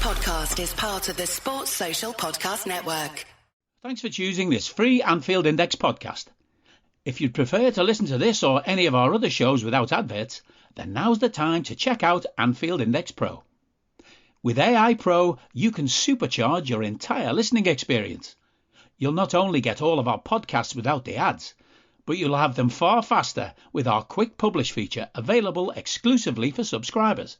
podcast is part of the Sports Social Podcast Network. Thanks for choosing this free Anfield Index podcast. If you'd prefer to listen to this or any of our other shows without adverts, then now's the time to check out Anfield Index Pro. With AI Pro, you can supercharge your entire listening experience. You'll not only get all of our podcasts without the ads, but you'll have them far faster with our Quick Publish feature available exclusively for subscribers.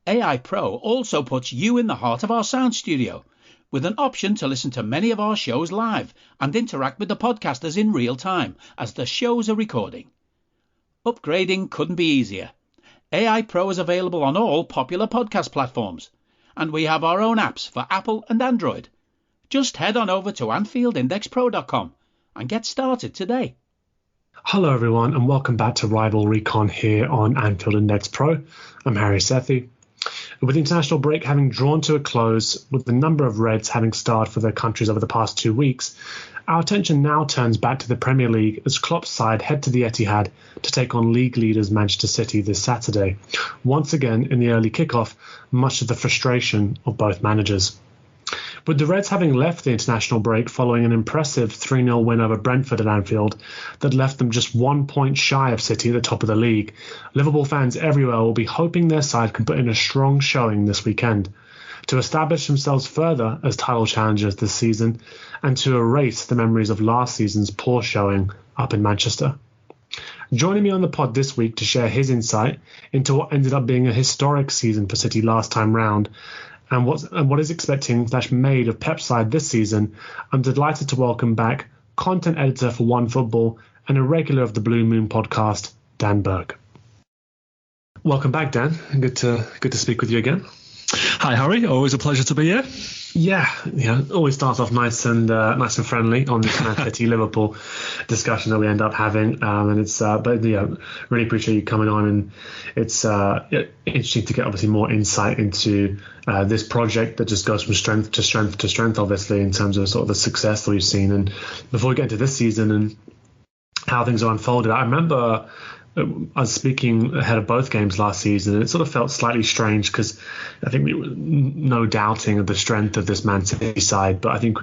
AI Pro also puts you in the heart of our sound studio, with an option to listen to many of our shows live and interact with the podcasters in real time as the shows are recording. Upgrading couldn't be easier. AI Pro is available on all popular podcast platforms, and we have our own apps for Apple and Android. Just head on over to AnfieldIndexPro.com and get started today. Hello everyone, and welcome back to Rival Recon here on Anfield Index Pro. I'm Harry Sethi. With the international break having drawn to a close, with the number of Reds having starred for their countries over the past 2 weeks, our attention now turns back to the Premier League as Klopp's side head to the Etihad to take on league leaders Manchester City this Saturday, once again in the early kickoff, much to the frustration of both managers. With the Reds having left the international break following an impressive 3-0 win over Brentford at Anfield that left them just 1 point shy of City at the top of the league, Liverpool fans everywhere will be hoping their side can put in a strong showing this weekend to establish themselves further as title challengers this season and to erase the memories of last season's poor showing up in Manchester. Joining me on the pod this week to share his insight into what ended up being a historic season for City last time round and what is expecting/made of Pep's side this season, I'm delighted to welcome back content editor for One Football and a regular of the Blue Moon podcast, Dan Burke. Welcome back, Dan. Good to speak with you again. Hi, Harry. Always a pleasure to be here. Yeah. Always starts off nice and friendly on this Man City Liverpool discussion that we end up having, and it's really appreciate you coming on, and it's interesting to get obviously more insight into this project that just goes from strength to strength to strength, obviously in terms of sort of the success that we've seen. And before we get into this season and how things are unfolded, I remember I was speaking ahead of both games last season, and it sort of felt slightly strange because I think we were no doubting of the strength of this Man City side, but I think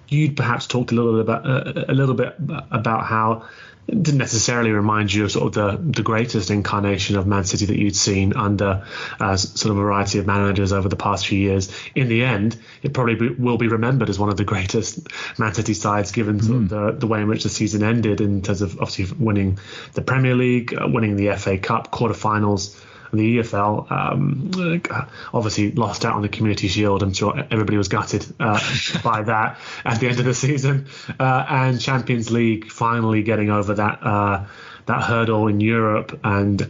you'd perhaps talked a little bit about how it didn't necessarily remind you of sort of the greatest incarnation of Man City that you'd seen under sort of a variety of managers over the past few years. In the end, it probably will be remembered as one of the greatest Man City sides, given sort of the way in which the season ended, in terms of obviously winning the Premier League, winning the FA Cup, quarterfinals, the EFL, obviously lost out on the Community Shield. I'm sure everybody was gutted by that at the end of the season, and Champions League finally getting over that hurdle in Europe and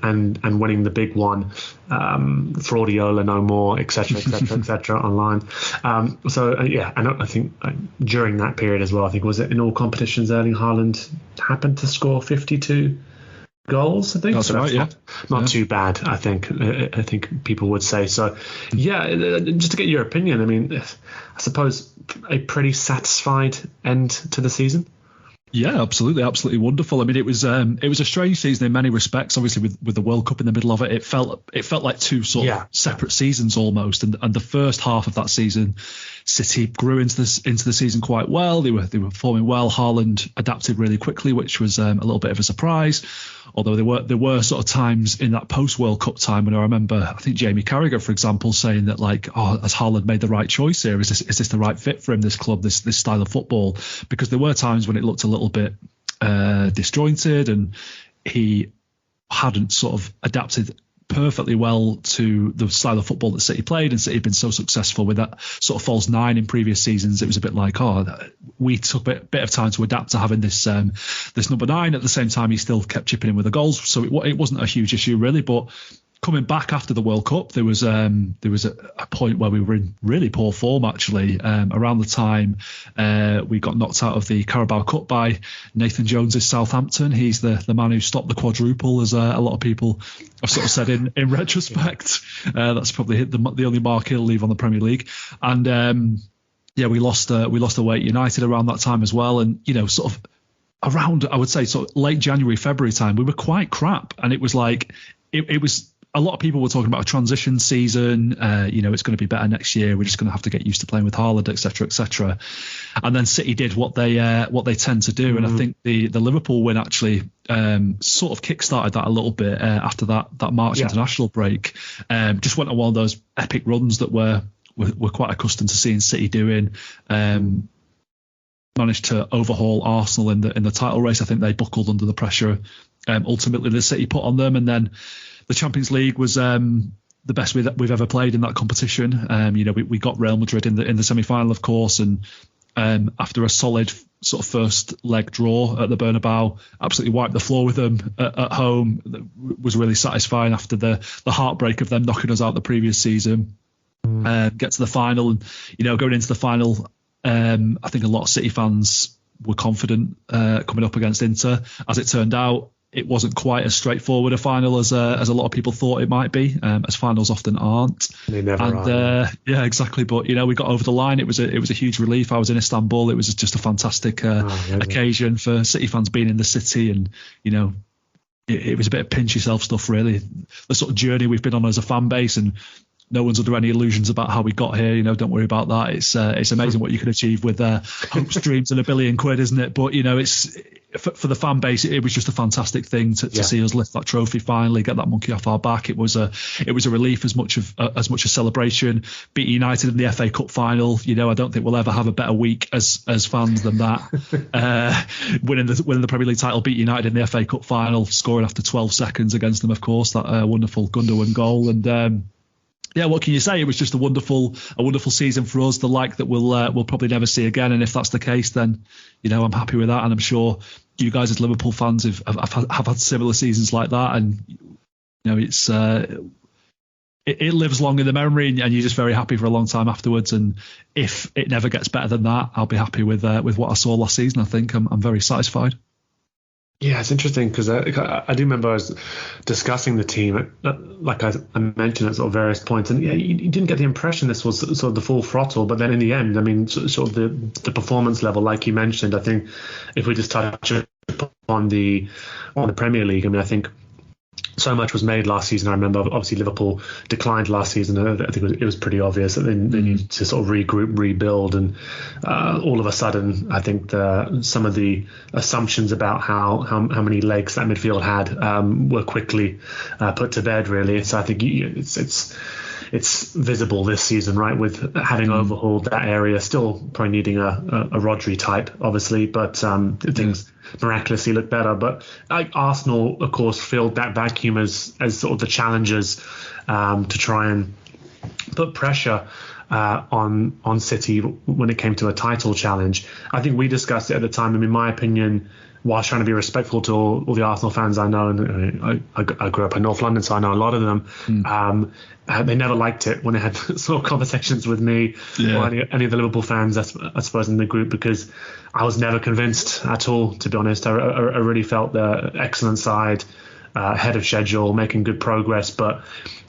winning the big one, Fraudiola no more, etc. online. And I think during that period as well, I think was it in all competitions, Erling Haaland happened to score 52 goals, I think. That's right, yeah. Not too bad, I think people would say. So, yeah, just to get your opinion, I mean, I suppose a pretty satisfied end to the season. Yeah, absolutely wonderful. I mean, it was a strange season in many respects. Obviously, with the World Cup in the middle of it, it felt like two sort of separate seasons almost. And the first half of that season, City grew into the season quite well. They were performing well. Haaland adapted really quickly, which was a little bit of a surprise. Although there were sort of times in that post World Cup time when I remember, I think Jamie Carragher, for example, saying that has Haaland made the right choice here? Is this the right fit for him? This club, this style of football? Because there were times when it looked a little bit disjointed, and he hadn't sort of adapted perfectly well to the style of football that City played, and City had been so successful with that sort of false nine in previous seasons. It was a bit like, we took a bit of time to adapt to having this number nine. At the same time, he still kept chipping in with the goals, so it wasn't a huge issue really. But coming back after the World Cup, there was a point where we were in really poor form actually. Around the time we got knocked out of the Carabao Cup by Nathan Jones' Southampton. He's the man who stopped the quadruple, as a lot of people have sort of said in retrospect. That's probably the only mark he'll leave on the Premier League. And we lost away at United around that time as well. And sort of around, I would say, sort of late January, February time, we were quite crap, and it was like it was. a lot of people were talking about a transition season. It's going to be better next year. We're just going to have to get used to playing with Haaland, etc., etc. And then City did what they tend to do, and I think the Liverpool win actually sort of kick-started that a little bit after that March international break. Just went on one of those epic runs that we're quite accustomed to seeing City doing. Managed to overhaul Arsenal in the title race. I think they buckled under the pressure ultimately the City put on them, and then the Champions League was the best we've ever played in that competition. We got Real Madrid in the semi-final, of course, and after a solid sort of first leg draw at the Bernabeu, absolutely wiped the floor with them at home. It was really satisfying after the heartbreak of them knocking us out the previous season. Get to the final, and going into the final, I think a lot of City fans were confident coming up against Inter. As it turned out, it wasn't quite as straightforward a final as a lot of people thought it might be, as finals often aren't. They never are. Yeah, exactly. But we got over the line. It was a huge relief. I was in Istanbul. It was just a fantastic occasion for City fans being in the city, and it was a bit of pinch yourself stuff, really. The sort of journey we've been on as a fan base, and no one's under any illusions about how we got here. Don't worry about that. It's amazing what you can achieve with hopes, dreams, and £1 billion, isn't it? But it's for the fan base. It was just a fantastic thing to see us lift that trophy finally, get that monkey off our back. It was a relief as much a celebration. Beat United in the FA Cup final. I don't think we'll ever have a better week as fans than that. Winning the Premier League title, beat United in the FA Cup final, scoring after 12 seconds against them, of course. That wonderful Gundogan goal, and what can you say? It was just a wonderful season for us, the like that we'll probably never see again. And if that's the case, then I'm happy with that, and I'm sure you guys as Liverpool fans have had similar seasons like that, and it's it lives long in the memory, and you're just very happy for a long time afterwards. And if it never gets better than that, I'll be happy with what I saw last season. I think I'm very satisfied. Yeah, it's interesting because I do remember I was discussing the team, like I mentioned at sort of various points, and you didn't get the impression this was sort of the full throttle. But then in the end, I mean, sort of the performance level, like you mentioned, I think if we just touch on the Premier League, I mean, I think so much was made last season. I remember obviously Liverpool declined last season. I think it was pretty obvious that they needed to sort of regroup, rebuild, and all of a sudden, I think some of the assumptions about how many legs that midfield had were quickly put to bed. Really, so I think it's visible this season, right, with having overhauled that area. Still probably needing a Rodri type, obviously, but things miraculously look better. But Arsenal, of course, filled that vacuum as sort of the challengers to try and put pressure on City when it came to a title challenge. I think we discussed it at the time, and in my opinion, whilst trying to be respectful to all the Arsenal fans I know, and I grew up in North London, so I know a lot of them, they never liked it when they had sort of conversations with me or any of the Liverpool fans, I suppose, in the group, because I was never convinced at all, to be honest. I really felt the excellent side, ahead of schedule, making good progress, but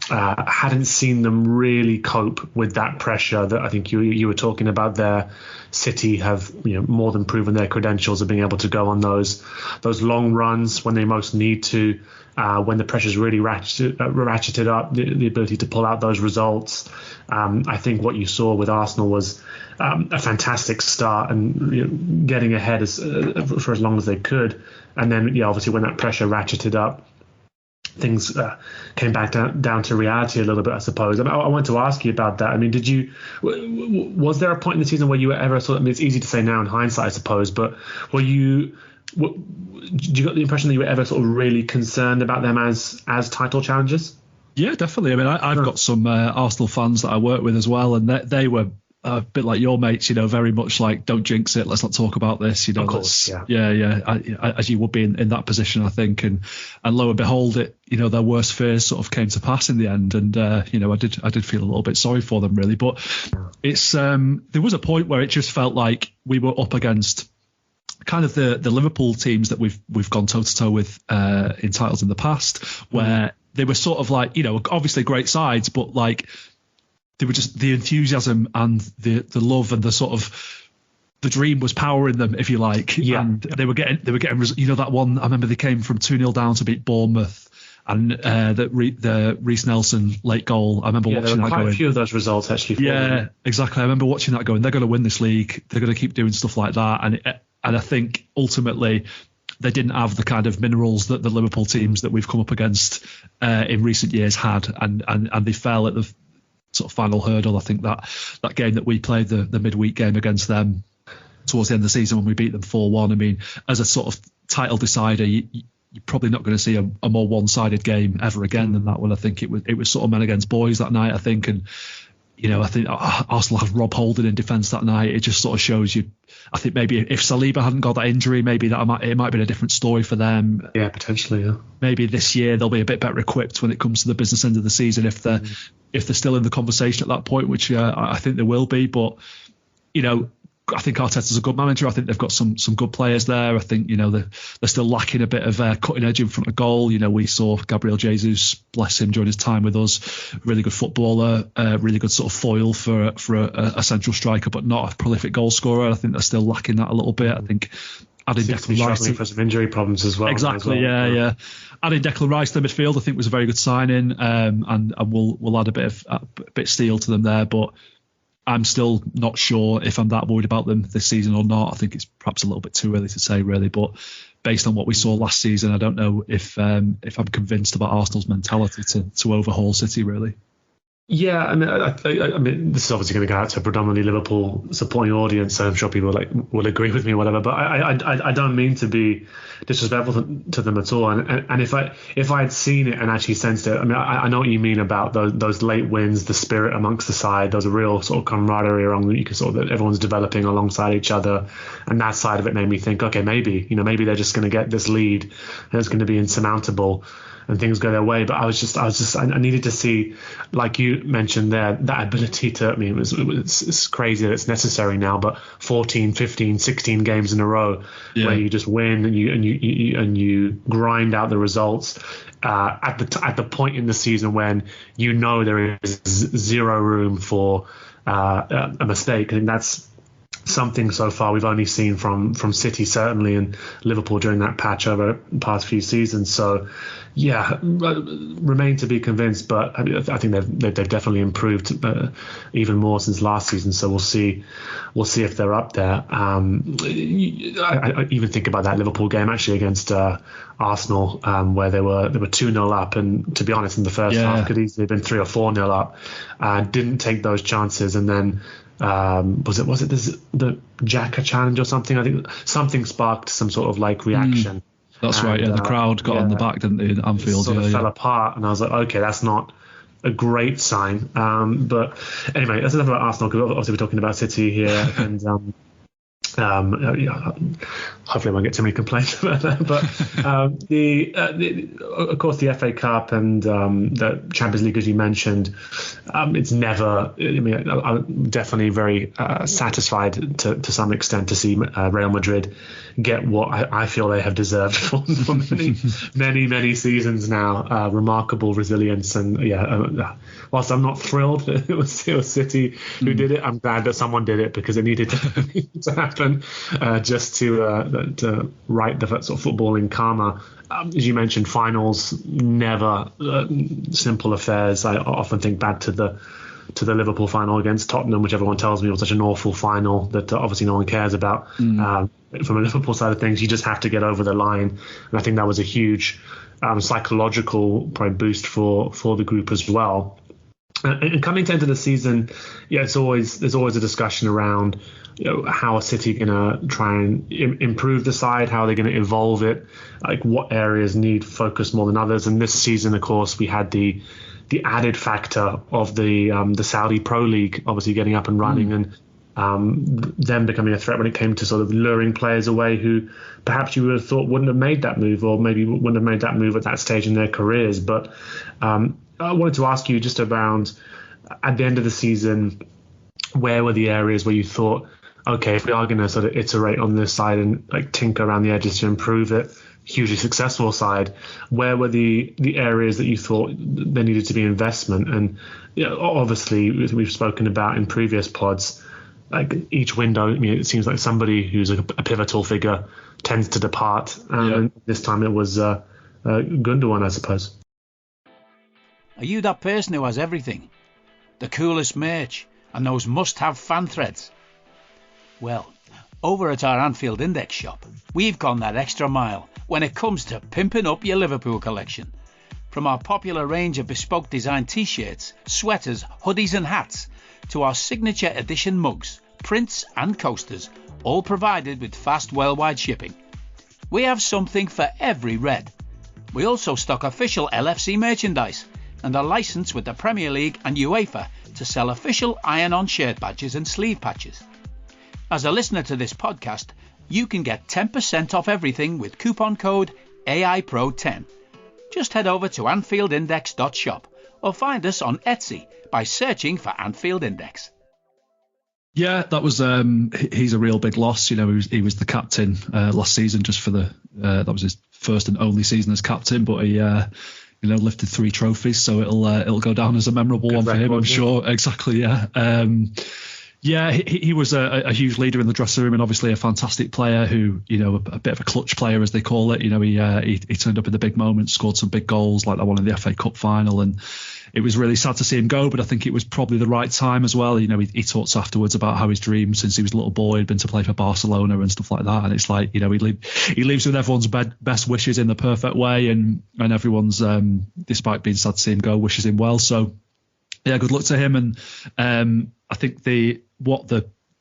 hadn't seen them really cope with that pressure that I think you were talking about there. City have more than proven their credentials of being able to go on those long runs when they most need to, when the pressure's really ratcheted up, the ability to pull out those results. I think what you saw with Arsenal was a fantastic start and getting ahead for as long as they could, and then obviously when that pressure ratcheted up, things came back down to reality a little bit, I suppose. And I want to ask you about that. I mean, was there a point in the season where you were ever sort of, I mean, it's easy to say now in hindsight, I suppose, but did you get the impression that you were ever sort of really concerned about them as title challengers? Yeah, definitely. I mean, I've got some Arsenal fans that I work with as well, and they were a bit like your mates, very much like, don't jinx it, let's not talk about this, of course, as you would be in that position, I think, and lo and behold, it, their worst fears sort of came to pass in the end, and I did feel a little bit sorry for them, really. But it's there was a point where it just felt like we were up against kind of the Liverpool teams that we've gone toe to toe with in titles in the past, where they were sort of like, obviously great sides, but like, they were just, the enthusiasm and the love and the sort of, the dream was powering them, if you like. Yeah. And they were getting, that one, I remember they came from 2-0 down to beat Bournemouth, And the Reece Nelson late goal, I remember watching that. Quite a few of those results actually. Yeah, exactly. I remember watching that going, they're going to win this league. They're going to keep doing stuff like that. And I think ultimately they didn't have the kind of minerals that the Liverpool teams that we've come up against in recent years had, and they fell at the sort of final hurdle. I think that game that we played, the midweek game against them towards the end of the season when we beat them 4-1, I mean, as a sort of title decider, you're probably not going to see a more one-sided game ever again than that one. I think it was sort of men against boys that night, I think. And, you know, I think Arsenal had Rob Holding in defence that night. It just sort of shows you, I think maybe if Saliba hadn't got that injury, maybe it might have been a different story for them. Yeah, potentially, yeah. Maybe this year they'll be a bit better equipped when it comes to the business end of the season if they're still in the conversation at that point, which I think they will be. But, you know, I think Arteta's a good manager. I think they've got some good players there. I think, you know, they're still lacking a bit of cutting edge in front of goal. You know, we saw Gabriel Jesus, bless him, during his time with us. Really good footballer, really good sort of foil for a central striker, but not a prolific goal scorer. I think they're still lacking that a little bit. I think adding Declan Rice for some injury problems as well. Exactly, yeah. Adding Declan Rice to the midfield, I think, was a very good signing, and we'll add a bit of steel to them there, but I'm still not sure if I'm that worried about them this season or not. I think it's perhaps a little bit too early to say, really. But based on what we saw last season, I don't know if I'm convinced about Arsenal's mentality to overhaul City, really. Yeah, I mean, this is obviously going to go out to a predominantly Liverpool supporting audience, so I'm sure people will agree with me or whatever. But I don't mean to be disrespectful to them at all. And if I had seen it and actually sensed it, I mean, I know what you mean about those late wins, the spirit amongst the side. There's a real sort of camaraderie around that you can sort of, that everyone's developing alongside each other, and that side of it made me think, okay, maybe they're just going to get this lead and it's going to be insurmountable and things go their way. But I needed to see, like you mentioned there, that ability to, I mean, it's crazy that it's necessary now, but 14, 15, 16 games in a row where you just win and you grind out the results at the point in the season when you know there is zero room for a mistake. I think that's something so far we've only seen from City, certainly, and Liverpool during that patch over the past few seasons. So yeah, remain to be convinced, but I think they've definitely improved even more since last season. So we'll see if they're up there. I even think about that Liverpool game actually against Arsenal, where they were 2-0 up, and to be honest, in the first half could easily have been 3 or 4-0 up. Didn't take those chances, and then was it the Xhaka challenge or something? I think something sparked some sort of like reaction. That's right. Yeah, the crowd got on the back, didn't they, in Anfield? Sort of fell apart, and I was like, okay, that's not a great sign. But anyway, that's enough about Arsenal, because obviously we're talking about City here, and hopefully I won't get too many complaints about that. But of course, the FA Cup and the Champions League, as you mentioned, it's never. I mean, I'm definitely very satisfied to some extent to see Real Madrid get what I feel they have deserved for many seasons now. Remarkable resilience, and whilst I'm not thrilled it was City who did it, I'm glad that someone did it, because it needed to happen just to right the sort of footballing karma. As you mentioned, finals never simple affairs. I often think back to the Liverpool final against Tottenham, which everyone tells me was such an awful final that obviously no one cares about. From a Liverpool side of things, you just have to get over the line, and I think that was a huge psychological probably boost for the group as well. And coming to the end of the season, there's always a discussion around how are City going to try and improve the side, how are they going to evolve it, like what areas need focus more than others. And this season, of course, we had the added factor of the Saudi Pro League obviously getting up and running, and them becoming a threat when it came to sort of luring players away who perhaps you would have thought wouldn't have made that move, or maybe wouldn't have made that move at that stage in their careers. But I wanted to ask you just around, at the end of the season, where were the areas where you thought, okay, if we are going to sort of iterate on this side and like tinker around the edges to improve it, hugely successful side, where were the areas that you thought there needed to be investment? And obviously, as we've spoken about in previous pods, like each window, I mean, it seems like somebody who's a pivotal figure tends to depart. And this time it was Gundogan, I suppose. Are you that person who has everything? The coolest merch and those must-have fan threads? Well, over at our Anfield Index shop, we've gone that extra mile when it comes to pimping up your Liverpool collection. From our popular range of bespoke design t-shirts, sweaters, hoodies and hats, to our signature edition mugs, prints and coasters, all provided with fast worldwide shipping. We have something for every red. We also stock official LFC merchandise and are licensed with the Premier League and UEFA to sell official iron-on shirt badges and sleeve patches. As a listener to this podcast, you can get 10% off everything with coupon code AIPRO10. Just head over to AnfieldIndex.shop or find us on Etsy by searching for Anfield Index. Yeah, that was he's a real big loss. You know, he was the captain last season, just for that was his first and only season as captain, but he lifted 3 trophies, so it'll go down as a memorable one for him, I'm sure. Exactly, yeah. Yeah, he was a huge leader in the dressing room, and obviously a fantastic player who, a bit of a clutch player, as they call it. He turned up in the big moments, scored some big goals like that one in the FA Cup final, and it was really sad to see him go, but I think it was probably the right time as well. He talks afterwards about how his dream since he was a little boy had been to play for Barcelona and stuff like that, and it's like, he leaves with everyone's best wishes in the perfect way, and everyone's, despite being sad to see him go, wishes him well. So yeah, good luck to him. And I think the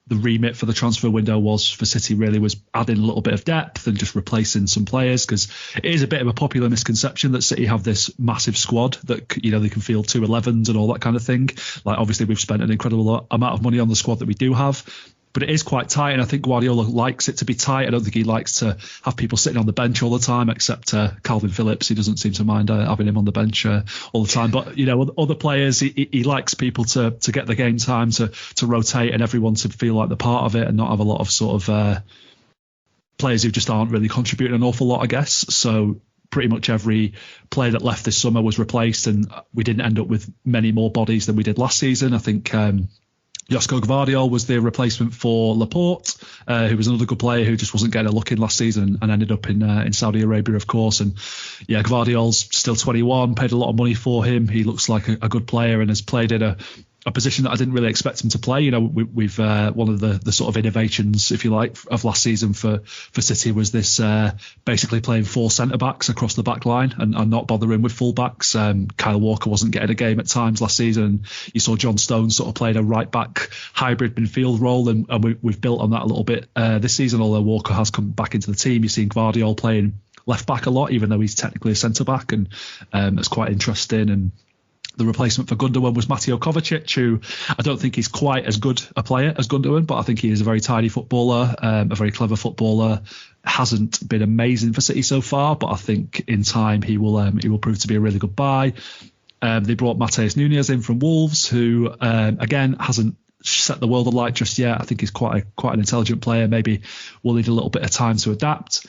remit for the transfer window was for City really was adding a little bit of depth and just replacing some players, because it is a bit of a popular misconception that City have this massive squad that they can field 2 11s and all that kind of thing. Like, obviously we've spent an incredible amount of money on the squad that we do have, but it is quite tight, and I think Guardiola likes it to be tight. I don't think he likes to have people sitting on the bench all the time, except Calvin Phillips. He doesn't seem to mind having him on the bench all the time. But other players, he likes people to get the game time, to rotate, and everyone to feel like they're part of it, and not have a lot of sort of players who just aren't really contributing an awful lot, I guess. So pretty much every player that left this summer was replaced, and we didn't end up with many more bodies than we did last season. I think Josko Gvardiol was the replacement for Laporte, who was another good player who just wasn't getting a look in last season and ended up in Saudi Arabia, of course. And yeah, Gvardiol's still 21, paid a lot of money for him. He looks like a good player and has played in a position that I didn't really expect him to play. We've one of the sort of innovations, if you like, of last season for City was this basically playing 4 centre-backs across the back line and not bothering with full-backs. Kyle Walker wasn't getting a game at times last season. You saw John Stones sort of playing a right-back hybrid midfield role, and we've built on that a little bit this season, although Walker has come back into the team. You've seen Gvardiol playing left-back a lot, even though he's technically a centre-back, and that's quite interesting. And the replacement for Gundogan was Mateo Kovacic, who I don't think he's quite as good a player as Gundogan, but I think he is a very tidy footballer, a very clever footballer. Hasn't been amazing for City so far, but I think in time he will prove to be a really good buy. They brought Mateus Nunes in from Wolves, who again hasn't set the world alight just yet. I think he's quite an intelligent player. Maybe will need a little bit of time to adapt.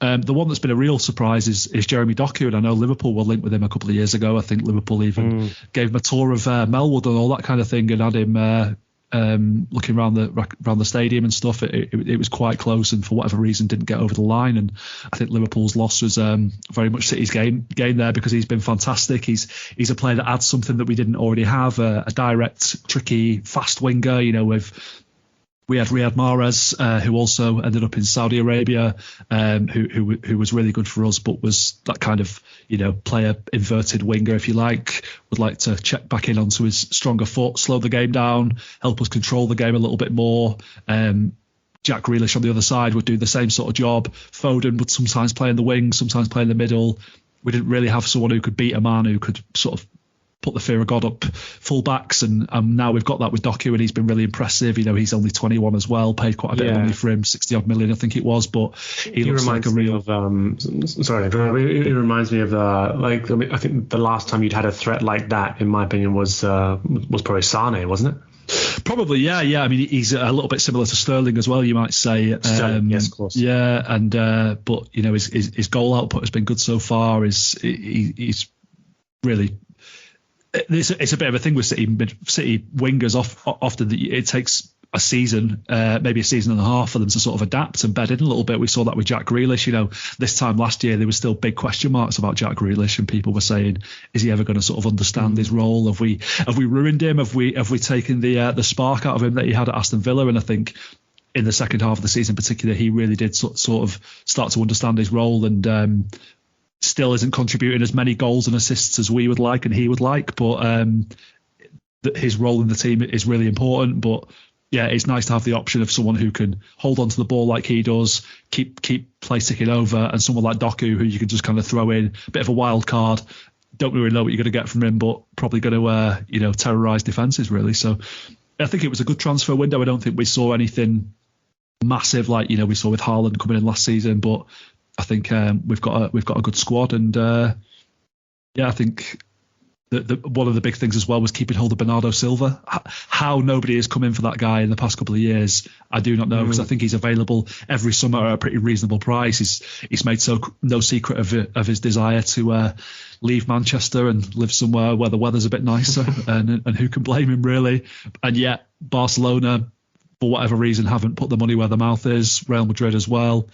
The one that's been a real surprise is Jeremy Doku, and I know Liverpool were linked with him a couple of years ago. I think Liverpool even gave him a tour of Melwood and all that kind of thing, and had him looking around the stadium and stuff. It was quite close, and for whatever reason didn't get over the line. And I think Liverpool's loss was very much City's gain there, because he's been fantastic. He's a player that adds something that we didn't already have, a direct, tricky, fast winger. We had Riyad Mahrez, who also ended up in Saudi Arabia, who was really good for us, but was that kind of, player inverted winger, if you like, would like to check back in onto his stronger foot, slow the game down, help us control the game a little bit more. Jack Grealish on the other side would do the same sort of job. Foden would sometimes play in the wing, sometimes play in the middle. We didn't really have someone who could beat a man, who could sort of put the fear of God up full backs, and now we've got that with Doku, and he's been really impressive. He's only 21 as well, paid quite a bit of money for him, 60 odd million I think it was, but he looks like a real it reminds me of I think the last time you'd had a threat like that, in my opinion, was probably Sane, wasn't it? Probably, yeah. I mean, he's a little bit similar to Sterling as well, you might say. Yes, of course. Yeah, and but his goal output has been good so far. He's really. It's a bit of a thing with City wingers. Often it takes a season, maybe a season and a half for them to sort of adapt and bed in a little bit. We saw that with Jack Grealish. This time last year, there were still big question marks about Jack Grealish, and people were saying, is he ever going to sort of understand his role? Have we ruined him? Have we taken the spark out of him that he had at Aston Villa? And I think in the second half of the season in particular, he really did sort of start to understand his role, and still isn't contributing as many goals and assists as we would like and he would like. But his role in the team is really important. But yeah, it's nice to have the option of someone who can hold on to the ball like he does, keep play ticking over, and someone like Doku who you can just kind of throw in, a bit of a wild card. Don't really know what you're going to get from him, but probably going to terrorise defences really. So I think it was a good transfer window. I don't think we saw anything massive like we saw with Haaland coming in last season, but I think we've got a good squad, and I think. One of the big things as well was keeping hold of Bernardo Silva. How nobody has come in for that guy in the past couple of years, I do not know, because I think he's available every summer at a pretty reasonable price. He's made no secret of his desire to leave Manchester and live somewhere where the weather's a bit nicer, and who can blame him really? And yet Barcelona, for whatever reason, haven't put the money where the mouth is. Real Madrid as well.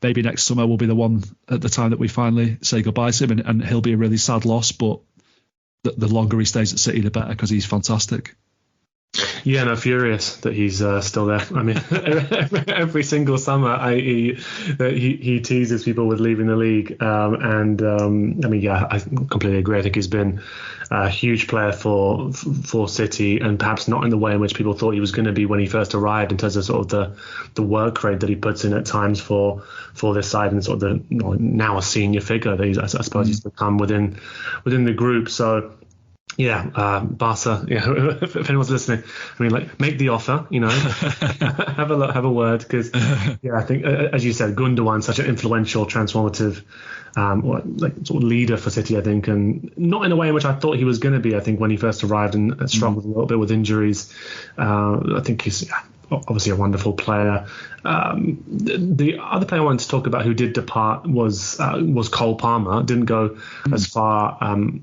Maybe next summer will be the one at the time that we finally say goodbye to him, and he'll be a really sad loss, but the longer he stays at City, the better, because he's fantastic. Yeah, no, furious that he's still there. I mean, every single summer, he teases people with leaving the league, I completely agree. I think he's been a huge player for City, and perhaps not in the way in which people thought he was going to be when he first arrived, in terms of sort of the work rate that he puts in at times for this side, and sort of now a senior figure that I suppose he's become within the group. So. Yeah, Barca. Yeah, if anyone's listening, I mean, make the offer. Have a word, because I think, as you said, Gundogan, such an influential, transformative, sort of leader for City, I think, and not in a way in which I thought he was going to be. I think when he first arrived and struggled a little bit with injuries, I think he's obviously a wonderful player. The other player I wanted to talk about who did depart was Cole Palmer. Didn't go as far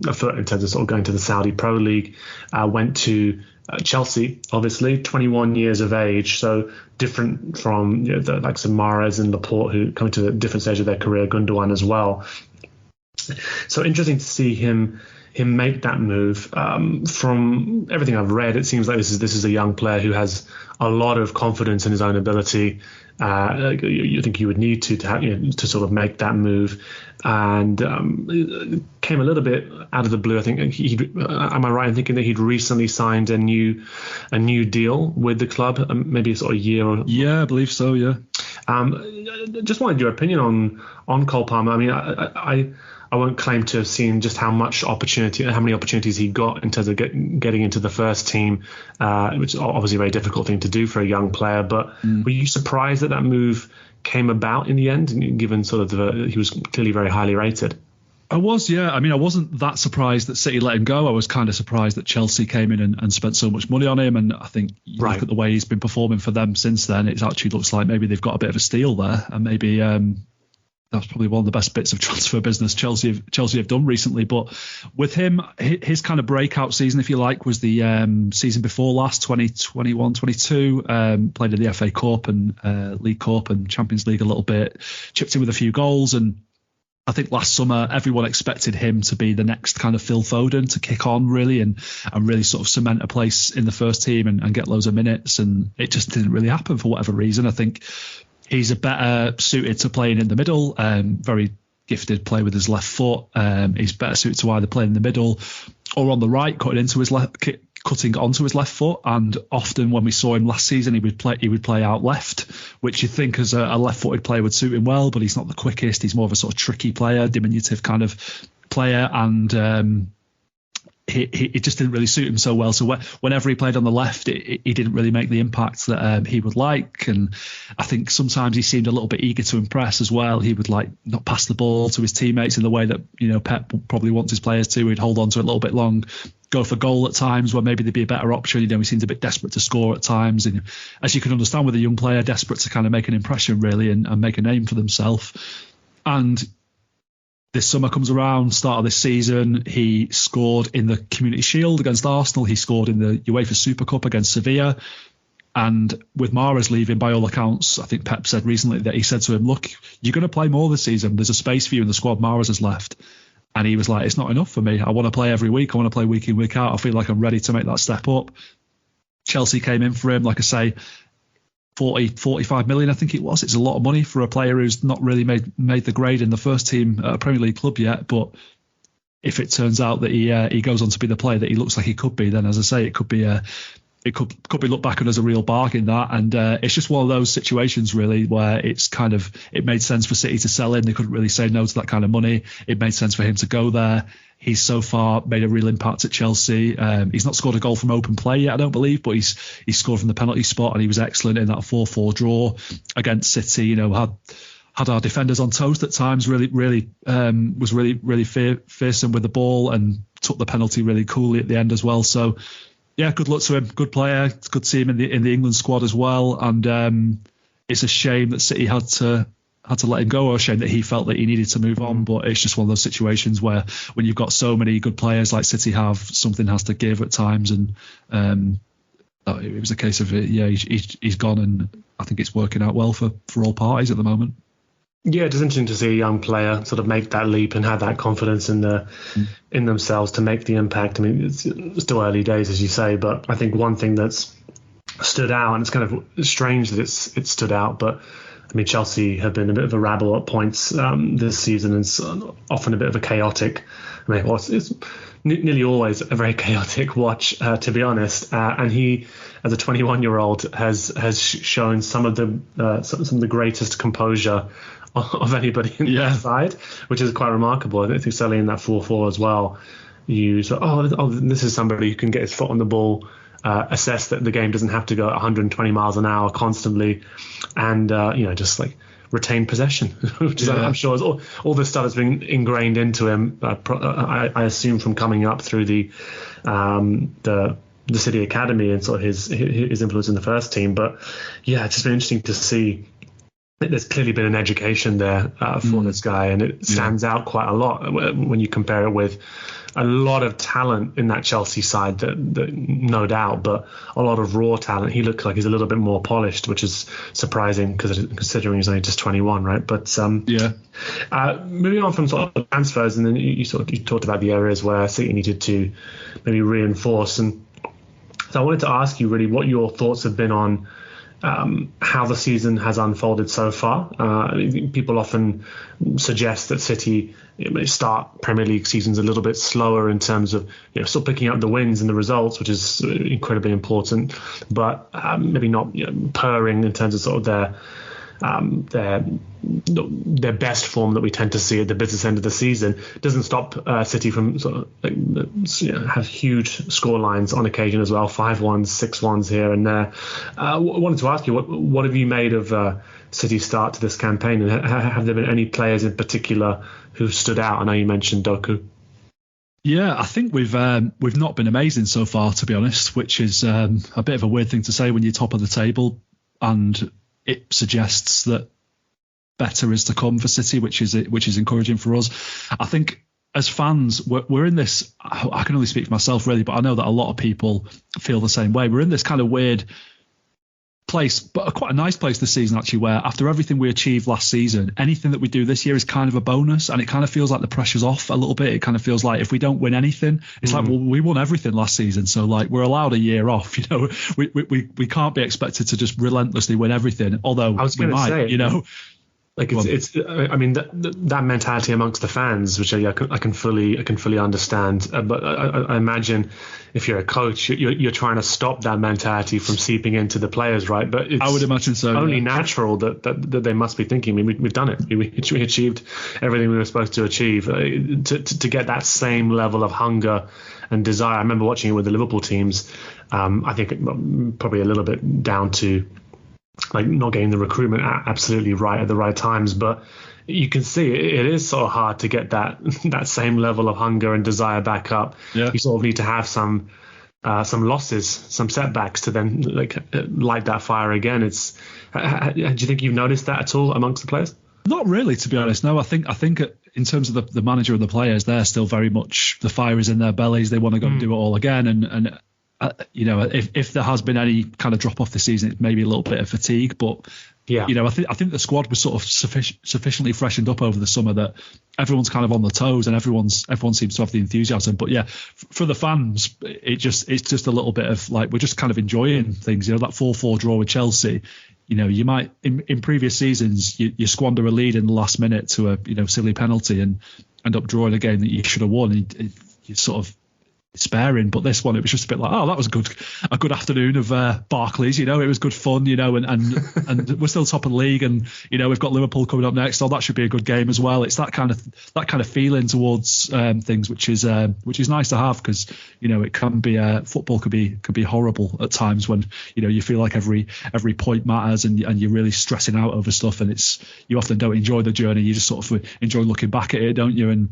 afoot in terms of sort of going to the Saudi Pro League. Went to Chelsea, obviously, 21 years of age, so different from the likes of Mahrez and Laporte, who come to a different stage of their career, Gundogan as well. So interesting to see him make that move. From everything I've read, it seems like this is a young player who has a lot of confidence in his own ability. You think you would need to sort of make that move, and it came a little bit out of the blue. I think am I right in thinking that he'd recently signed a new deal with the club, maybe sort of a year? Yeah, I believe so. Yeah. Just wanted your opinion on Cole Palmer. I mean, I won't claim to have seen just how many opportunities he got in terms of getting into the first team, which is obviously a very difficult thing to do for a young player. But were you surprised that move came about in the end, given sort of he was clearly very highly rated? I was, yeah. I mean, I wasn't that surprised that City let him go. I was kind of surprised that Chelsea came in and spent so much money on him. And I think you look at the way he's been performing for them since then, it actually looks like maybe they've got a bit of a steal there, and maybe that's probably one of the best bits of transfer business Chelsea have done recently. But with him, his kind of breakout season, if you like, was the season before last, 2021-22. Played in the FA Cup and League Cup and Champions League a little bit, chipped in with a few goals. And I think last summer everyone expected him to be the next kind of Phil Foden, to kick on really and really sort of cement a place in the first team and get loads of minutes. And it just didn't really happen for whatever reason. I think he's a better suited to playing in the middle, very gifted play with his left foot. He's better suited to either playing in the middle or on the right, cutting onto his left foot. And often when we saw him last season, he would play out left, which you'd think as a left-footed player would suit him well, but he's not the quickest. He's more of a sort of tricky player, diminutive kind of player, and it just didn't really suit him so well. So whenever he played on the left, he didn't really make the impact that he would like. And I think sometimes he seemed a little bit eager to impress as well. He would not pass the ball to his teammates in the way that Pep probably wants his players to. He'd hold on to it a little bit long, go for goal at times where maybe there'd be a better option. He seemed a bit desperate to score at times. And as you can understand with a young player, desperate to kind of make an impression really and make a name for themselves. And this summer comes around, start of this season, he scored in the Community Shield against Arsenal. He scored in the UEFA Super Cup against Sevilla. And with Mahrez leaving, by all accounts, I think Pep said recently that he said to him, look, you're going to play more this season. There's a space for you in the squad. Mahrez has left. And he was like, it's not enough for me. I want to play every week. I want to play week in, week out. I feel like I'm ready to make that step up. Chelsea came in for him, like I say, 45 million, I think it was. It's a lot of money for a player who's not really made the grade in the first team at a Premier League club yet. But if it turns out that he goes on to be the player that he looks like he could be, then as I say, it could be looked back on as a real bargain, that. And it's just one of those situations really where it made sense for City to sell in. They couldn't really say no to that kind of money. It made sense for him to go there. He's so far made a real impact at Chelsea. He's not scored a goal from open play yet, I don't believe, but he's scored from the penalty spot, and he was excellent in that 4-4 draw against City. You know, had our defenders on toast at times. Was really fearsome with the ball, and took the penalty really coolly at the end as well. So yeah, good luck to him. Good player. It's good to see him in the England squad as well. And it's a shame that City had to let him go, or a shame that he felt that he needed to move on. But it's just one of those situations where when you've got so many good players like City have, something has to give at times. And it was a case of he's gone, and I think it's working out well for all parties at the moment. Yeah, it's interesting to see a young player sort of make that leap and have that confidence in themselves to make the impact. I mean, it's still early days, as you say, but I think one thing that's stood out, and it's kind of strange that it's stood out, but I mean, Chelsea have been a bit of a rabble at points this season, and it's often a bit of a chaotic. I mean, it's nearly always a very chaotic watch, to be honest. And he, as a 21-year-old, has shown some of the greatest composure of anybody in that side, which is quite remarkable. I think certainly in that 4-4 as well, this is somebody who can get his foot on the ball, assess that the game doesn't have to go at 120 miles an hour constantly, and just like retain possession, which is, I'm sure, is all this stuff has been ingrained into him. I assume from coming up through the City Academy and sort of his influence in the first team. But yeah, it's just been interesting to see. There's clearly been an education there for this guy, and it stands out quite a lot when you compare it with a lot of talent in that Chelsea side, that no doubt, but a lot of raw talent. He looks like he's a little bit more polished, which is surprising considering he's only just 21, right? But moving on from sort of transfers, and then you talked about the areas where City needed to maybe reinforce, and so I wanted to ask you really what your thoughts have been on how the season has unfolded so far. People often suggest that City start Premier League seasons a little bit slower in terms of still picking up the wins and the results, which is incredibly important, but maybe not purring in terms of sort of their best form that we tend to see at the business end of the season. Doesn't stop City from sort of have huge score lines on occasion as well, 5-1s, 6-1s here and there. I wanted to ask you, what have you made of City's start to this campaign, and have there been any players in particular who stood out? I know you mentioned Doku. Yeah, I think we've not been amazing so far, to be honest, which is a bit of a weird thing to say when you're top of the table, and it suggests that better is to come for City, which is encouraging for us. I think as fans, we're in this. I can only speak for myself really, but I know that a lot of people feel the same way. We're in this kind of weird place, but quite a nice place this season actually, where after everything we achieved last season, anything that we do this year is kind of a bonus, and it kind of feels like the pressure's off a little bit. It kind of feels like if we don't win anything, it's like, well, we won everything last season, so like we're allowed a year off. We can't be expected to just relentlessly win everything, although we might. Like it's I mean that mentality amongst the fans, which I can fully understand. But I imagine if you're a coach, you're trying to stop that mentality from seeping into the players, right? But I would imagine so. Only natural that they must be thinking. I mean, we've done it. We achieved everything we were supposed to achieve. To get that same level of hunger and desire. I remember watching it with the Liverpool teams. I think probably a little bit down to like not getting the recruitment absolutely right at the right times, but you can see it is sort of hard to get that same level of hunger and desire back up. Yeah. You sort of need to have some losses, some setbacks to then light that fire again. Do you think you've noticed that at all amongst the players? Not really, to be honest. No, I think in terms of the manager and the players, they're still very much, the fire is in their bellies. They want to go and do it all again, and if there has been any kind of drop off this season, it's maybe a little bit of fatigue. But yeah, I think the squad was sort of sufficiently freshened up over the summer that everyone's kind of on the toes and everyone seems to have the enthusiasm. But yeah, for the fans, it's just a little bit of like, we're just kind of enjoying things. That 4-4 draw with Chelsea. You might in previous seasons you squander a lead in the last minute to a silly penalty and end up drawing a game that you should have won. You sort of sparing, but this one it was just a bit like, oh, that was a good afternoon of Barclays. It was good fun. And we're still top of the league, and we've got Liverpool coming up next, so that should be a good game as well. It's that kind of feeling towards things, which is nice to have, because it can be football could be horrible at times when you feel like every point matters and you're really stressing out over stuff, and you often don't enjoy the journey. You just sort of enjoy looking back at it, don't you? And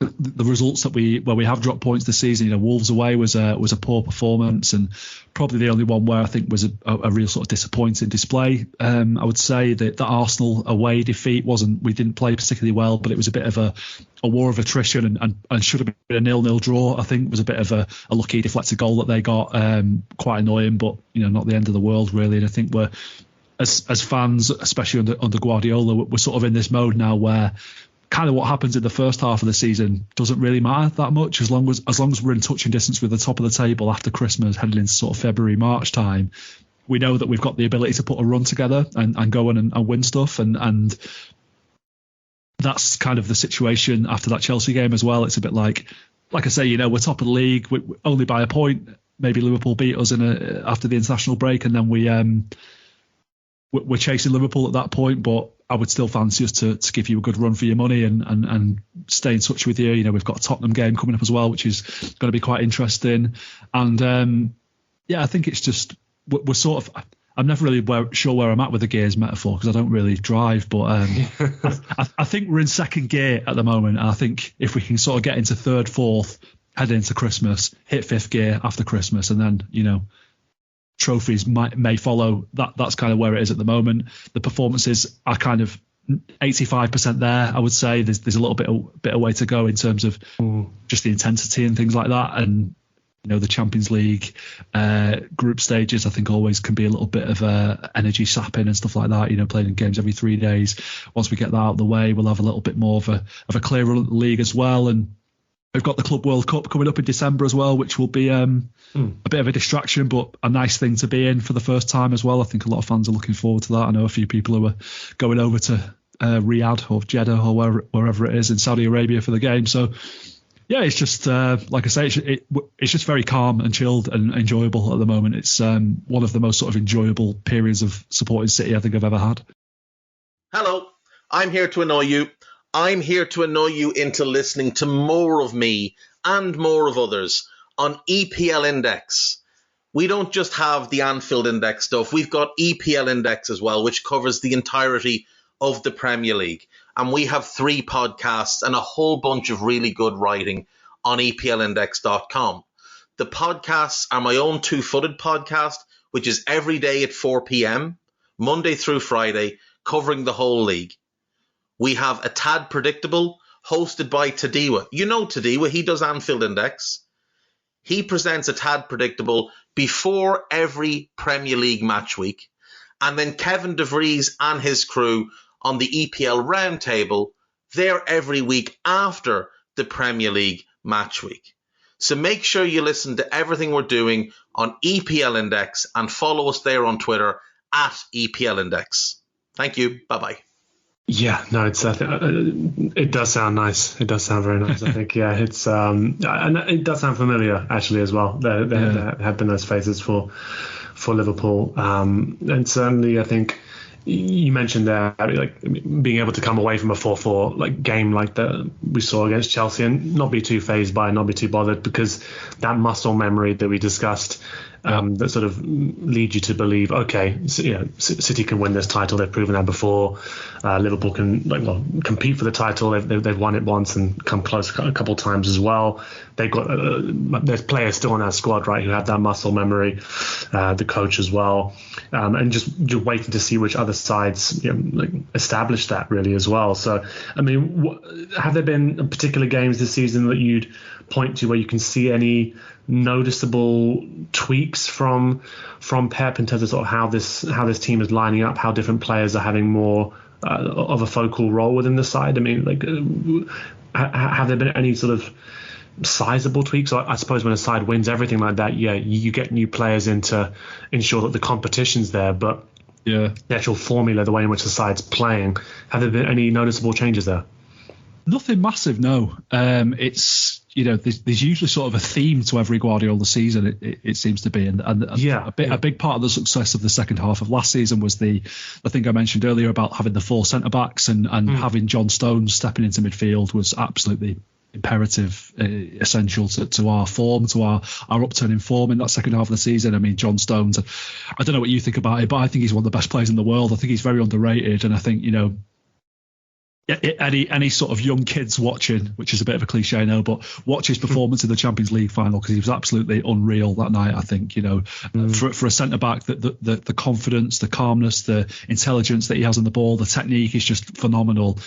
the results where we have dropped points this season, Wolves away was a poor performance, and probably the only one where I think was a real sort of disappointing display. I would say that the Arsenal away defeat we didn't play particularly well, but it was a bit of a war of attrition and should have been a 0-0 draw. I think it was a bit of a lucky deflected goal that they got, quite annoying, but not the end of the world really. And I think we're as fans, especially under Guardiola, we're sort of in this mode now where kind of what happens in the first half of the season doesn't really matter that much, as long as we're in touching distance with the top of the table after Christmas, heading into sort of February, March time. We know that we've got the ability to put a run together and go on and win stuff, and that's kind of the situation after that Chelsea game as well. It's a bit like I say, we're top of the league, we only by a point. Maybe Liverpool beat us after the international break, and then we're chasing Liverpool at that point, but I would still fancy us to give you a good run for your money and stay in touch with you. We've got a Tottenham game coming up as well, which is going to be quite interesting. And I think it's just we're sort of. I'm never really sure where I'm at with the gears metaphor, because I don't really drive, but I think we're in second gear at the moment. And I think if we can sort of get into third, fourth, head into Christmas, hit fifth gear after Christmas, and then trophies may follow. That's kind of where it is at the moment. The performances are kind of 85% there. I would say there's a little bit of way to go in terms of just the intensity and things like that. And the Champions League group stages, I think, always can be a little bit of energy sapping and stuff like that. Playing games every 3 days. Once we get that out of the way, we'll have a little bit more of a clearer league as well. And we've got the Club World Cup coming up in December as well, which will be a bit of a distraction, but a nice thing to be in for the first time as well. I think a lot of fans are looking forward to that. I know a few people who are going over to Riyadh or Jeddah or wherever it is in Saudi Arabia for the game. So, yeah, it's just, like I say, it's just very calm and chilled and enjoyable at the moment. It's one of the most sort of enjoyable periods of supporting City I think I've ever had. Hello, I'm here to annoy you. I'm here to annoy you into listening to more of me and more of others on EPL Index. We don't just have the Anfield Index stuff. We've got EPL Index as well, which covers the entirety of the Premier League. And we have 3 podcasts and a whole bunch of really good writing on EPLindex.com. The podcasts are my own two-footed podcast, which is every day at 4 p.m, Monday through Friday, covering the whole league. We have A Tad Predictable, hosted by Tadiwa. You know Tadiwa, he does Anfield Index. He presents A Tad Predictable before every Premier League match week. And then Kevin De Vries and his crew on the EPL Roundtable, they're every week after the Premier League match week. So make sure you listen to everything we're doing on EPL Index and follow us there on Twitter at EPL Index. Thank you. Bye-bye. Yeah, no, it does sound nice. It does sound very nice. I think, yeah, it's and it does sound familiar actually as well. There have been those phases for Liverpool, and certainly I think you mentioned there, like being able to come away from a 4-4 game like that we saw against Chelsea and not be too fazed by it, not be too bothered, because that muscle memory that we discussed. That sort of lead you to believe, okay, City can win this title. They've proven that before. Liverpool can compete for the title. They've won it once and come close a couple of times as well. They've got there's players still in that squad, right, who have that muscle memory. The coach as well, and just waiting to see which other sides establish that really as well. So, I mean, have there been particular games this season that you'd point to where you can see any noticeable tweaks from Pep in terms of sort of how this team is lining up, how different players are having more of a focal role within the side? I mean, like, have there been any sort of sizable tweaks? I suppose when a side wins everything like that, you get new players in to ensure that the competition's there, but the actual formula, the way in which the side's playing, have there been any noticeable changes there? Nothing massive, no. It's, there's usually sort of a theme to every Guardiola season, it seems to be. And a big part of the success of the second half of last season was the thing I mentioned earlier about having the 4 centre-backs and having John Stones stepping into midfield was absolutely imperative, essential to our form, to our upturn in form in that second half of the season. I mean, John Stones, I don't know what you think about it, but I think he's one of the best players in the world. I think he's very underrated, and I think, any sort of young kids watching, which is a bit of a cliche, I know, but watch his performance in the Champions League final, because he was absolutely unreal that night. I think, for a centre back, the confidence, the calmness, the intelligence that he has on the ball, the technique is just phenomenal.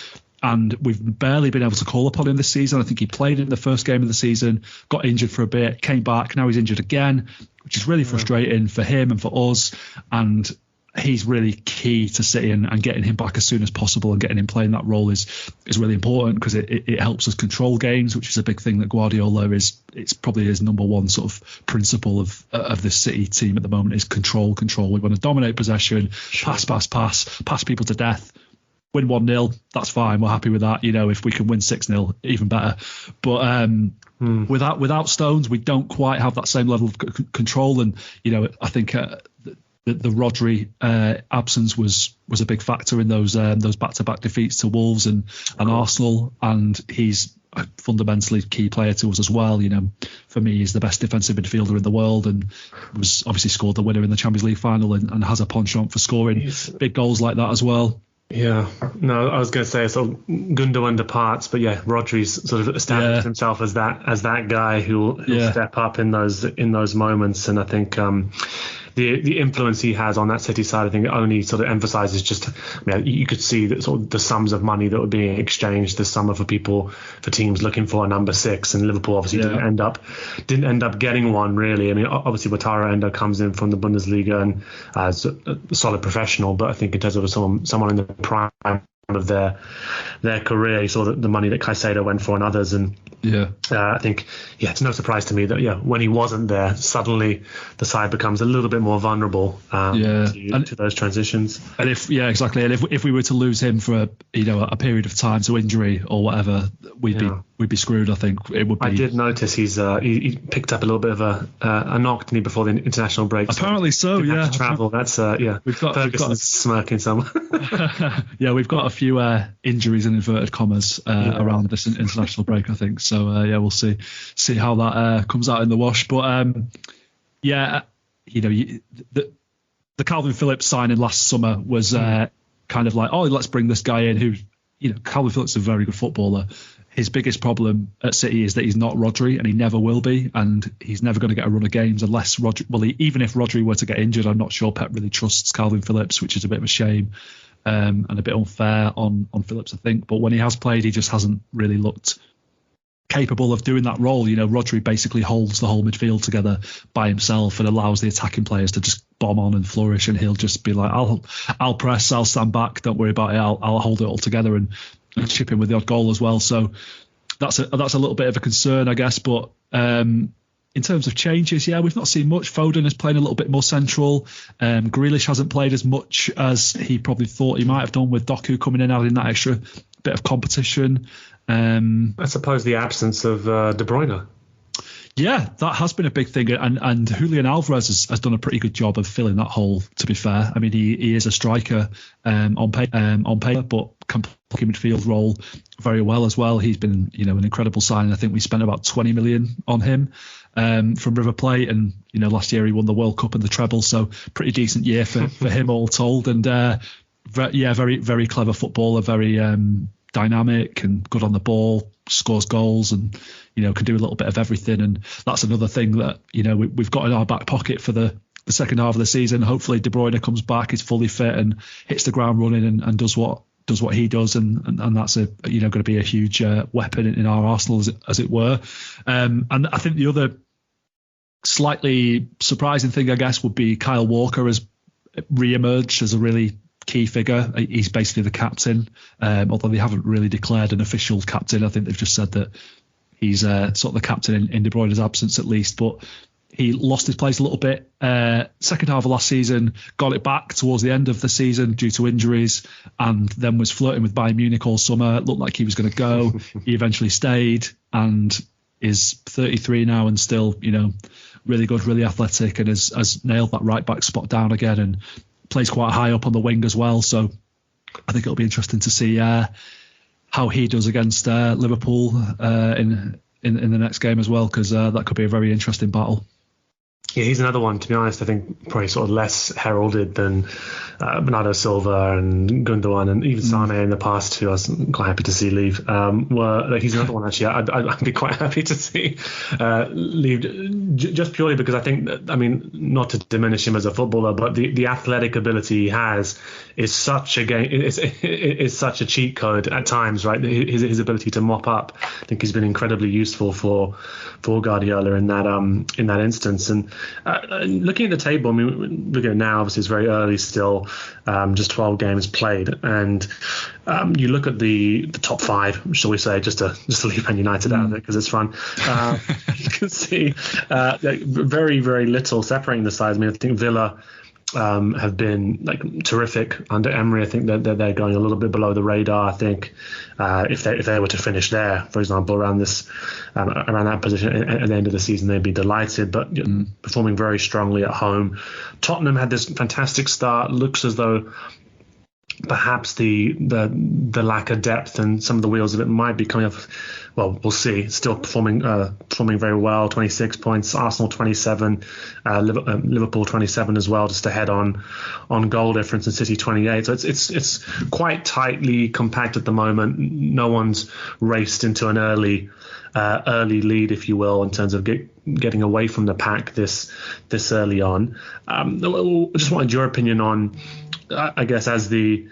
And we've barely been able to call upon him this season. I think he played in the first game of the season, got injured for a bit, came back. Now he's injured again, which is really frustrating for him and for us. And he's really key to City, and getting him back as soon as possible and getting him playing that role is really important, because it helps us control games, which is a big thing that Guardiola it's probably his number one sort of principle of this City team at the moment is control. We want to dominate possession, pass people to death. Win 1-0, that's fine. We're happy with that. If we can win 6-0, even better. But without Stones, we don't quite have that same level of control. And I think the Rodri absence was a big factor in those back-to-back defeats to Wolves and Arsenal. And he's a fundamentally key player to us as well. For me, he's the best defensive midfielder in the world, and was obviously scored the winner in the Champions League final, and has a penchant for scoring big goals like that as well. Yeah, no, I was going to say, so Gundogan departs, but Rodri's sort of established himself as that guy who'll step up in those moments, and I think the influence he has on that City side, I think, only sort of emphasises just, you could see that sort of the sums of money that were being exchanged this summer for teams looking for a number 6, and Liverpool obviously didn't end up getting one, really. I mean, obviously Wataru Endo comes in from the Bundesliga and as a solid professional, but I think in terms of someone in the prime of their career, you saw the money that Caicedo went for and others, and I think it's no surprise to me that when he wasn't there, suddenly the side becomes a little bit more vulnerable to those transitions. And if we were to lose him for a period of time to injury or whatever, we'd be screwed. I think it would be. I did notice he picked up a little bit of a knock, didn't he, before the international break? Apparently so. Have to travel. That's Ferguson's smirking somewhere. We've got a few injuries in inverted commas around this international break, I think. So we'll see how that comes out in the wash. But the Calvin Phillips signing last summer was kind of like, let's bring this guy in who, Calvin Phillips is a very good footballer. His biggest problem at City is that he's not Rodri, and he never will be, and he's never going to get a run of games unless Rodri. Well, even if Rodri were to get injured, I'm not sure Pep really trusts Calvin Phillips, which is a bit of a shame and a bit unfair on Phillips, I think. But when he has played, he just hasn't really looked capable of doing that role. Rodri basically holds the whole midfield together by himself and allows the attacking players to just bomb on and flourish, and he'll just be like, I'll press, I'll stand back, don't worry about it, I'll hold it all together and chip in with the odd goal as well. So that's a little bit of a concern, I guess. But in terms of changes, we've not seen much. Foden is playing a little bit more central. Grealish hasn't played as much as he probably thought he might have done, with Doku coming in, adding that extra bit of competition. I suppose the absence of De Bruyne. Yeah, that has been a big thing, and Julian Alvarez has done a pretty good job of filling that hole, to be fair. I mean, he is a striker on paper, but can play midfield role very well as well. He's been, an incredible signing. I think we spent about 20 million on him from River Plate, and last year he won the World Cup and the treble, so pretty decent year for him all told. And very, very clever footballer, very dynamic and good on the ball, scores goals, and can do a little bit of everything. And that's another thing that we've got in our back pocket for the second half of the season. Hopefully De Bruyne comes back, is fully fit and hits the ground running and does what he does, and that's going to be a huge weapon in our arsenal, as it were. And I think the other slightly surprising thing, I guess, would be Kyle Walker has re-emerged as a really key figure. He's basically the captain, although they haven't really declared an official captain. I think they've just said that he's sort of the captain in De Bruyne's absence at least, but he lost his place a little bit. Second half of last season, got it back towards the end of the season due to injuries, and then was flirting with Bayern Munich all summer. It looked like he was going to go. He eventually stayed and is 33 now and still, really good, really athletic, and has nailed that right back spot down again and plays quite high up on the wing as well. So I think it'll be interesting to see how he does against Liverpool in the next game as well, because that could be a very interesting battle. Yeah, he's another one, to be honest, I think probably sort of less heralded than Bernardo Silva and Gundogan and even Sane in the past, who I was quite happy to see leave. He's another one, actually, I'd be quite happy to see leave, just purely because I think, not to diminish him as a footballer, but the athletic ability he has is such a game, is such a cheat code at times, right? His ability to mop up, I think he's been incredibly useful for Guardiola in that instance. And looking at the table, looking at it now, obviously it's very early still, just 12 games played, and you look at the top five, shall we say, just to leave Man United out of it because it's fun. You can see very, very little separating the sides. I think Villa have been terrific under Emery. I think that they're going a little bit below the radar. I think if they were to finish there, for example, around that position at the end of the season, they'd be delighted. But performing very strongly at home. Tottenham had this fantastic start. Looks as though perhaps the lack of depth and some of the wheels of it might be coming off. Well, we'll see. Still performing very well. 26 points. Arsenal 27. Liverpool 27 as well, just ahead on goal difference, and City 28. So it's quite tightly compact at the moment. No one's raced into an early lead, if you will, in terms of getting away from the pack this early on. I just wanted your opinion on, I guess, as the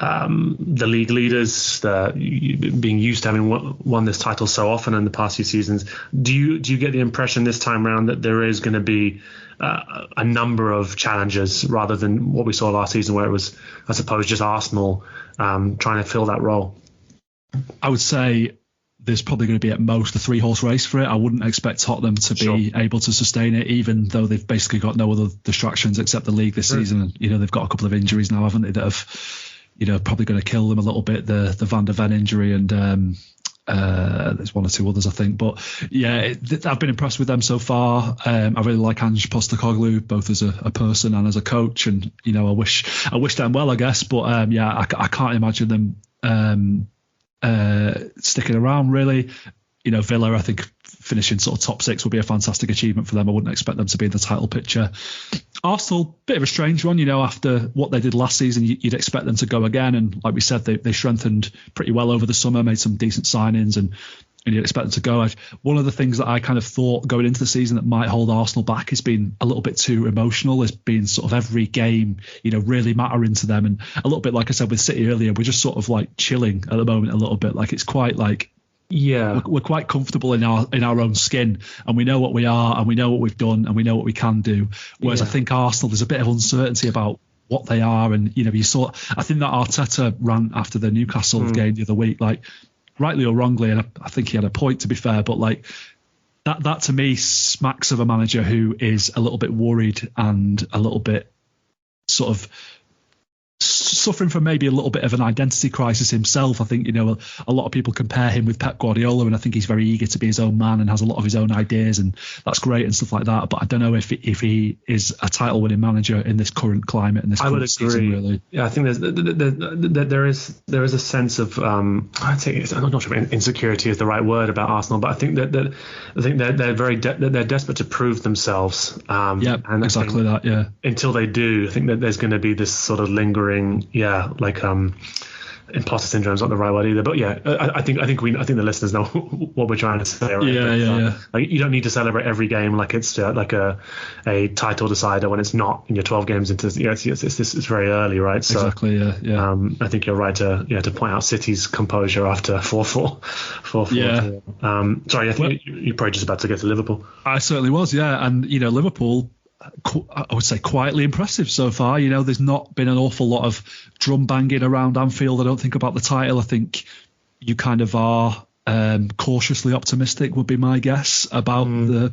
league leaders, being used to having won this title so often in the past few seasons, do you get the impression this time around that there is going to be a number of challenges rather than what we saw last season, where it was, I suppose, just Arsenal trying to fill that role? I would say there's probably going to be at most a 3-horse race for it. I wouldn't expect Tottenham to be able to sustain it, even though they've basically got no other distractions except the league this season. They've got a couple of injuries now, haven't they, that have probably going to kill them a little bit. The Van der Ven injury and there's one or two others, I think. But yeah, I've been impressed with them so far. I really like Ange Postecoglou, both as a person and as a coach. And I wish them well, I guess. But I can't imagine them sticking around really. Villa, I think finishing sort of top 6 would be a fantastic achievement for them. I wouldn't expect them to be in the title picture. Arsenal, bit of a strange one, after what they did last season, you'd expect them to go again. And like we said, they strengthened pretty well over the summer, made some decent signings, and you'd expect them to go. One of the things that I kind of thought going into the season that might hold Arsenal back has been a little bit too emotional. It's been sort of every game, really mattering to them. And a little bit like I said with City earlier, we're just sort of like chilling at the moment a little bit. Like it's quite like, yeah, we're quite comfortable in our own skin, and we know what we are, and we know what we've done, and we know what we can do. Whereas I think Arsenal, there's a bit of uncertainty about what they are, and you saw. I think that Arteta ran after the Newcastle game the other week, like rightly or wrongly, and I think he had a point, to be fair, but like that to me smacks of a manager who is a little bit worried and a little bit sort of suffering from maybe a little bit of an identity crisis himself. I think, a lot of people compare him with Pep Guardiola, and I think he's very eager to be his own man and has a lot of his own ideas, and that's great and stuff like that. But I don't know if he is a title-winning manager in this current climate and this current season, really. Yeah, I think there is a sense of I'm not sure if insecurity is the right word about Arsenal, but I think that they're desperate to prove themselves. And exactly that. Yeah. Until they do, I think that there's going to be this sort of lingering, imposter syndrome is not the right word either, but yeah, I think the listeners know what we're trying to say, right? Yeah. Like, you don't need to celebrate every game like it's like a title decider when it's not, in your 12 games into, it's very early, right? So exactly, yeah. I think you're right to point out City's composure after 4-4. Yeah. Sorry, I think you're probably just about to get to Liverpool. I certainly was, yeah, and Liverpool, I would say, quietly impressive so far. There's not been an awful lot of drum banging around Anfield, I don't think, about the title. I think you kind of are cautiously optimistic, would be my guess, about the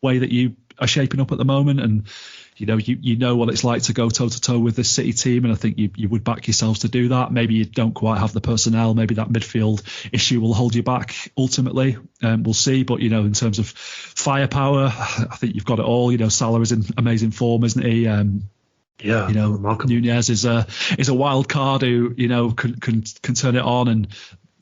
way that you are shaping up at the moment. And you know what it's like to go toe to toe with this City team, and I think you would back yourselves to do that. Maybe you don't quite have the personnel. Maybe that midfield issue will hold you back ultimately. We'll see. But in terms of firepower, I think you've got it all. Salah is in amazing form, isn't he? Remarkable. Nunez is a wild card who can turn it on, and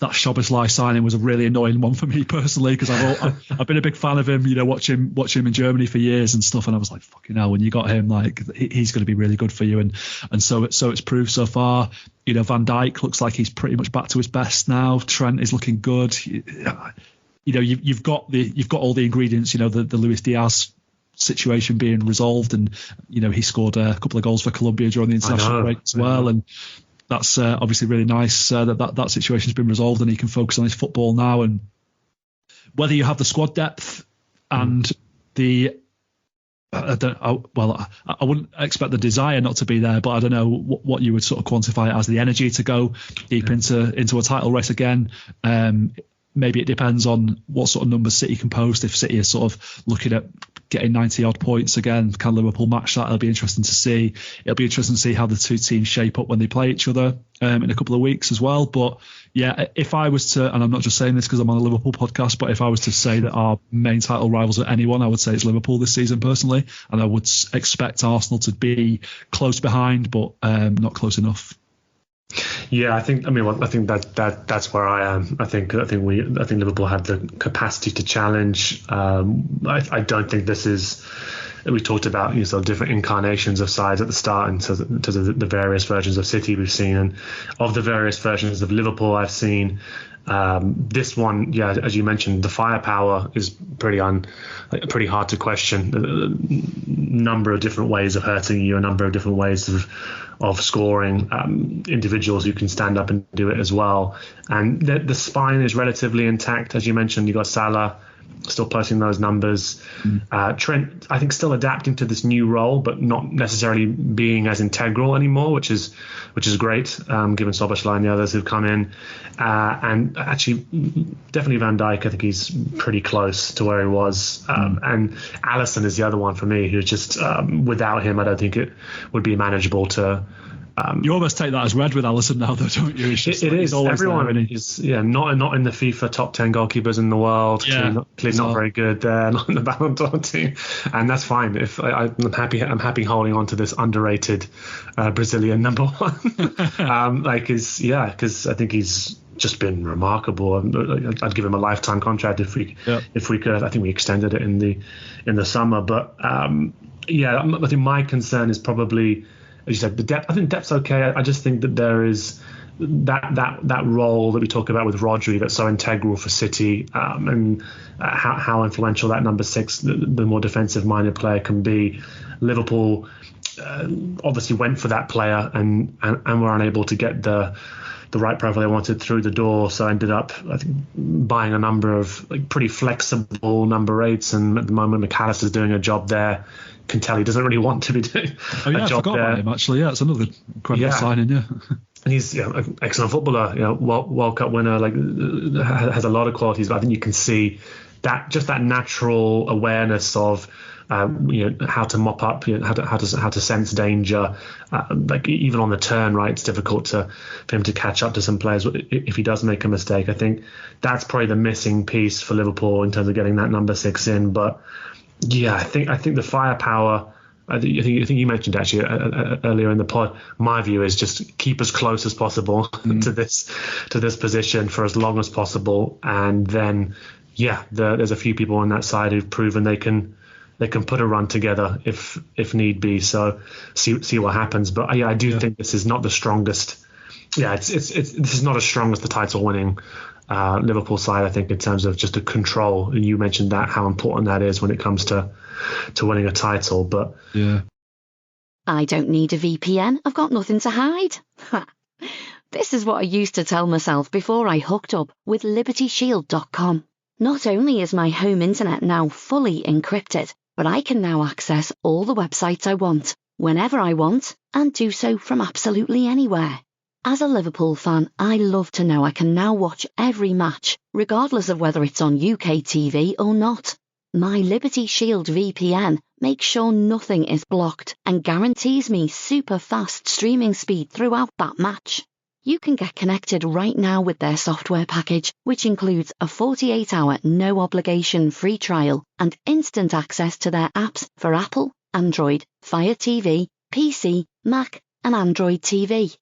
that Szoboszlai signing was a really annoying one for me personally, because I've been a big fan of him, watch him in Germany for years and stuff, and I was like, fucking hell, when you got him, like, he's going to be really good for you, and so it's proved so far. Van Dijk looks like he's pretty much back to his best now. Trent is looking good. You've got all the ingredients. The Luis Diaz situation being resolved, and he scored a couple of goals for Colombia during the international break as well, and that's obviously really nice that situation's been resolved and he can focus on his football now. And whether you have the squad depth and I wouldn't expect the desire not to be there, but I don't know what you would sort of quantify it as, the energy to go deep into a title race again. Maybe it depends on what sort of numbers City can post. If City is sort of looking at getting 90 odd points again, can Liverpool match that? It'll be interesting to see. It'll be interesting to see how the two teams shape up when they play each other in a couple of weeks as well. But yeah, if I was to, and I'm not just saying this because I'm on a Liverpool podcast, but if I was to say that our main title rivals are anyone, I would say it's Liverpool this season personally, and I would expect Arsenal to be close behind, but not close enough. Yeah, I think that's where I am. I think Liverpool have the capacity to challenge. I don't think this is. We talked about different incarnations of sides at the start, and to the various versions of City we've seen, and of the various versions of Liverpool I've seen. This one, yeah, as you mentioned, the firepower is pretty hard to question. A number of different ways of hurting you, a number of different ways of scoring, individuals who can stand up and do it as well. And the spine is relatively intact. As you mentioned, you got Salah still posting those numbers. Trent, I think, still adapting to this new role, but not necessarily being as integral anymore, which is great, given Szoboszlai and the others who've come in. And actually, definitely Van Dijk, I think he's pretty close to where he was. And Alisson is the other one for me, who's just, without him, I don't think it would be manageable to... you almost take that as read with Alisson now, though, don't you? It's just it is. Everyone there, is, not in the FIFA top 10 goalkeepers in the world. Yeah, clearly not very good there, not in the Ballon d'Or team, and that's fine. If I'm happy holding on to this underrated Brazilian number one. Because I think he's just been remarkable. I'd give him a lifetime contract if we could. I think we extended it in the summer, but I think my concern is probably, as you said, the depth. I think depth's okay. I just think that there is that role that we talk about with Rodri that's so integral for City, and how influential that number 6, the more defensive-minded player, can be. Liverpool obviously went for that player and were unable to get the right profile they wanted through the door, so ended up, I think, buying a number of pretty flexible number 8s, and at the moment McAllister's doing a job there. Can tell he doesn't really want to be doing a job there. I forgot about him, actually. Yeah, it's another incredible signing, yeah. And he's an excellent footballer, World Cup winner, has a lot of qualities, but I think you can see that natural awareness of how to mop up, how to sense danger, even on the turn, right? It's difficult for him to catch up to some players if he does make a mistake. I think that's probably the missing piece for Liverpool in terms of getting that number 6 in. But yeah, I think the firepower. I think you mentioned actually earlier in the pod. My view is just keep as close as possible to this position for as long as possible, and then there's a few people on that side who've proven they can put a run together if need be. So see what happens. But I do think this is not the strongest Yeah, it's this is not as strong as the title-winning Liverpool side, I think, in terms of just the control. And you mentioned that, how important that is when it comes to winning a title. But yeah, I don't need a VPN. I've got nothing to hide. This is what I used to tell myself before I hooked up with LibertyShield.com. Not only is my home internet now fully encrypted, but I can now access all the websites I want, whenever I want, and do so from absolutely anywhere. As a Liverpool fan, I love to know I can now watch every match, regardless of whether it's on UK TV or not. My Liberty Shield VPN makes sure nothing is blocked and guarantees me super fast streaming speed throughout that match. You can get connected right now with their software package, which includes a 48-hour no-obligation free trial and instant access to their apps for Apple, Android, Fire TV, PC, Mac and Android TV.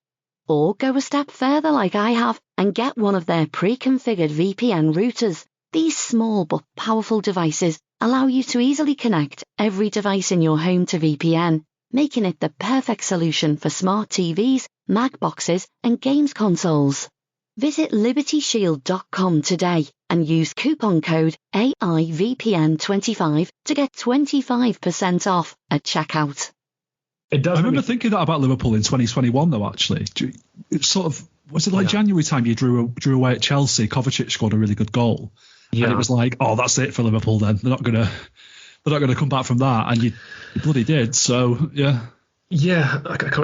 Or go a step further like I have and get one of their pre-configured VPN routers. These small but powerful devices allow you to easily connect every device in your home to VPN, making it the perfect solution for smart TVs, Mac boxes and games consoles. Visit LibertyShield.com today and use coupon code AIVPN25 to get 25% off at checkout. it does. I remember thinking that about Liverpool in 2021, though. Actually, it's sort of, was it like January time you drew away at Chelsea? Kovacic scored a really good goal, and it was like, oh, that's it for Liverpool. Then they're not gonna come back from that, and you bloody did. So yeah. Yeah, I can't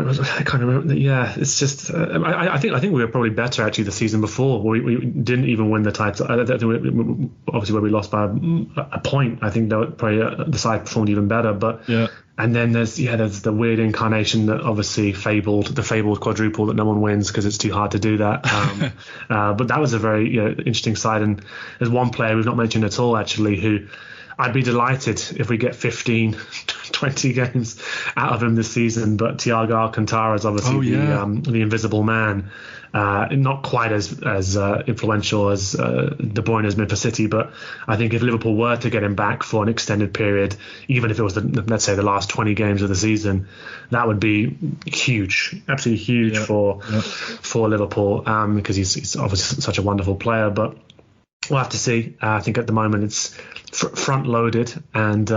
remember. Yeah, it's just I think we were probably better actually the season before. We didn't even win the title. I don't think obviously where we lost by a point. I think that probably the side performed even better. But yeah, and then there's the weird incarnation that obviously fabled quadruple that no one wins because it's too hard to do that. But that was a very interesting side. And there's one player we've not mentioned at all actually who I'd be delighted if we get 15, 20 games out of him this season. But Thiago Alcantara is obviously the invisible man. Not quite as influential as De Bruyne has been for City, but I think if Liverpool were to get him back for an extended period, even if it was let's say the last 20 games of the season, that would be huge, absolutely huge for Liverpool, because he's obviously such a wonderful player. But we'll have to see. I think at the moment it's front loaded, and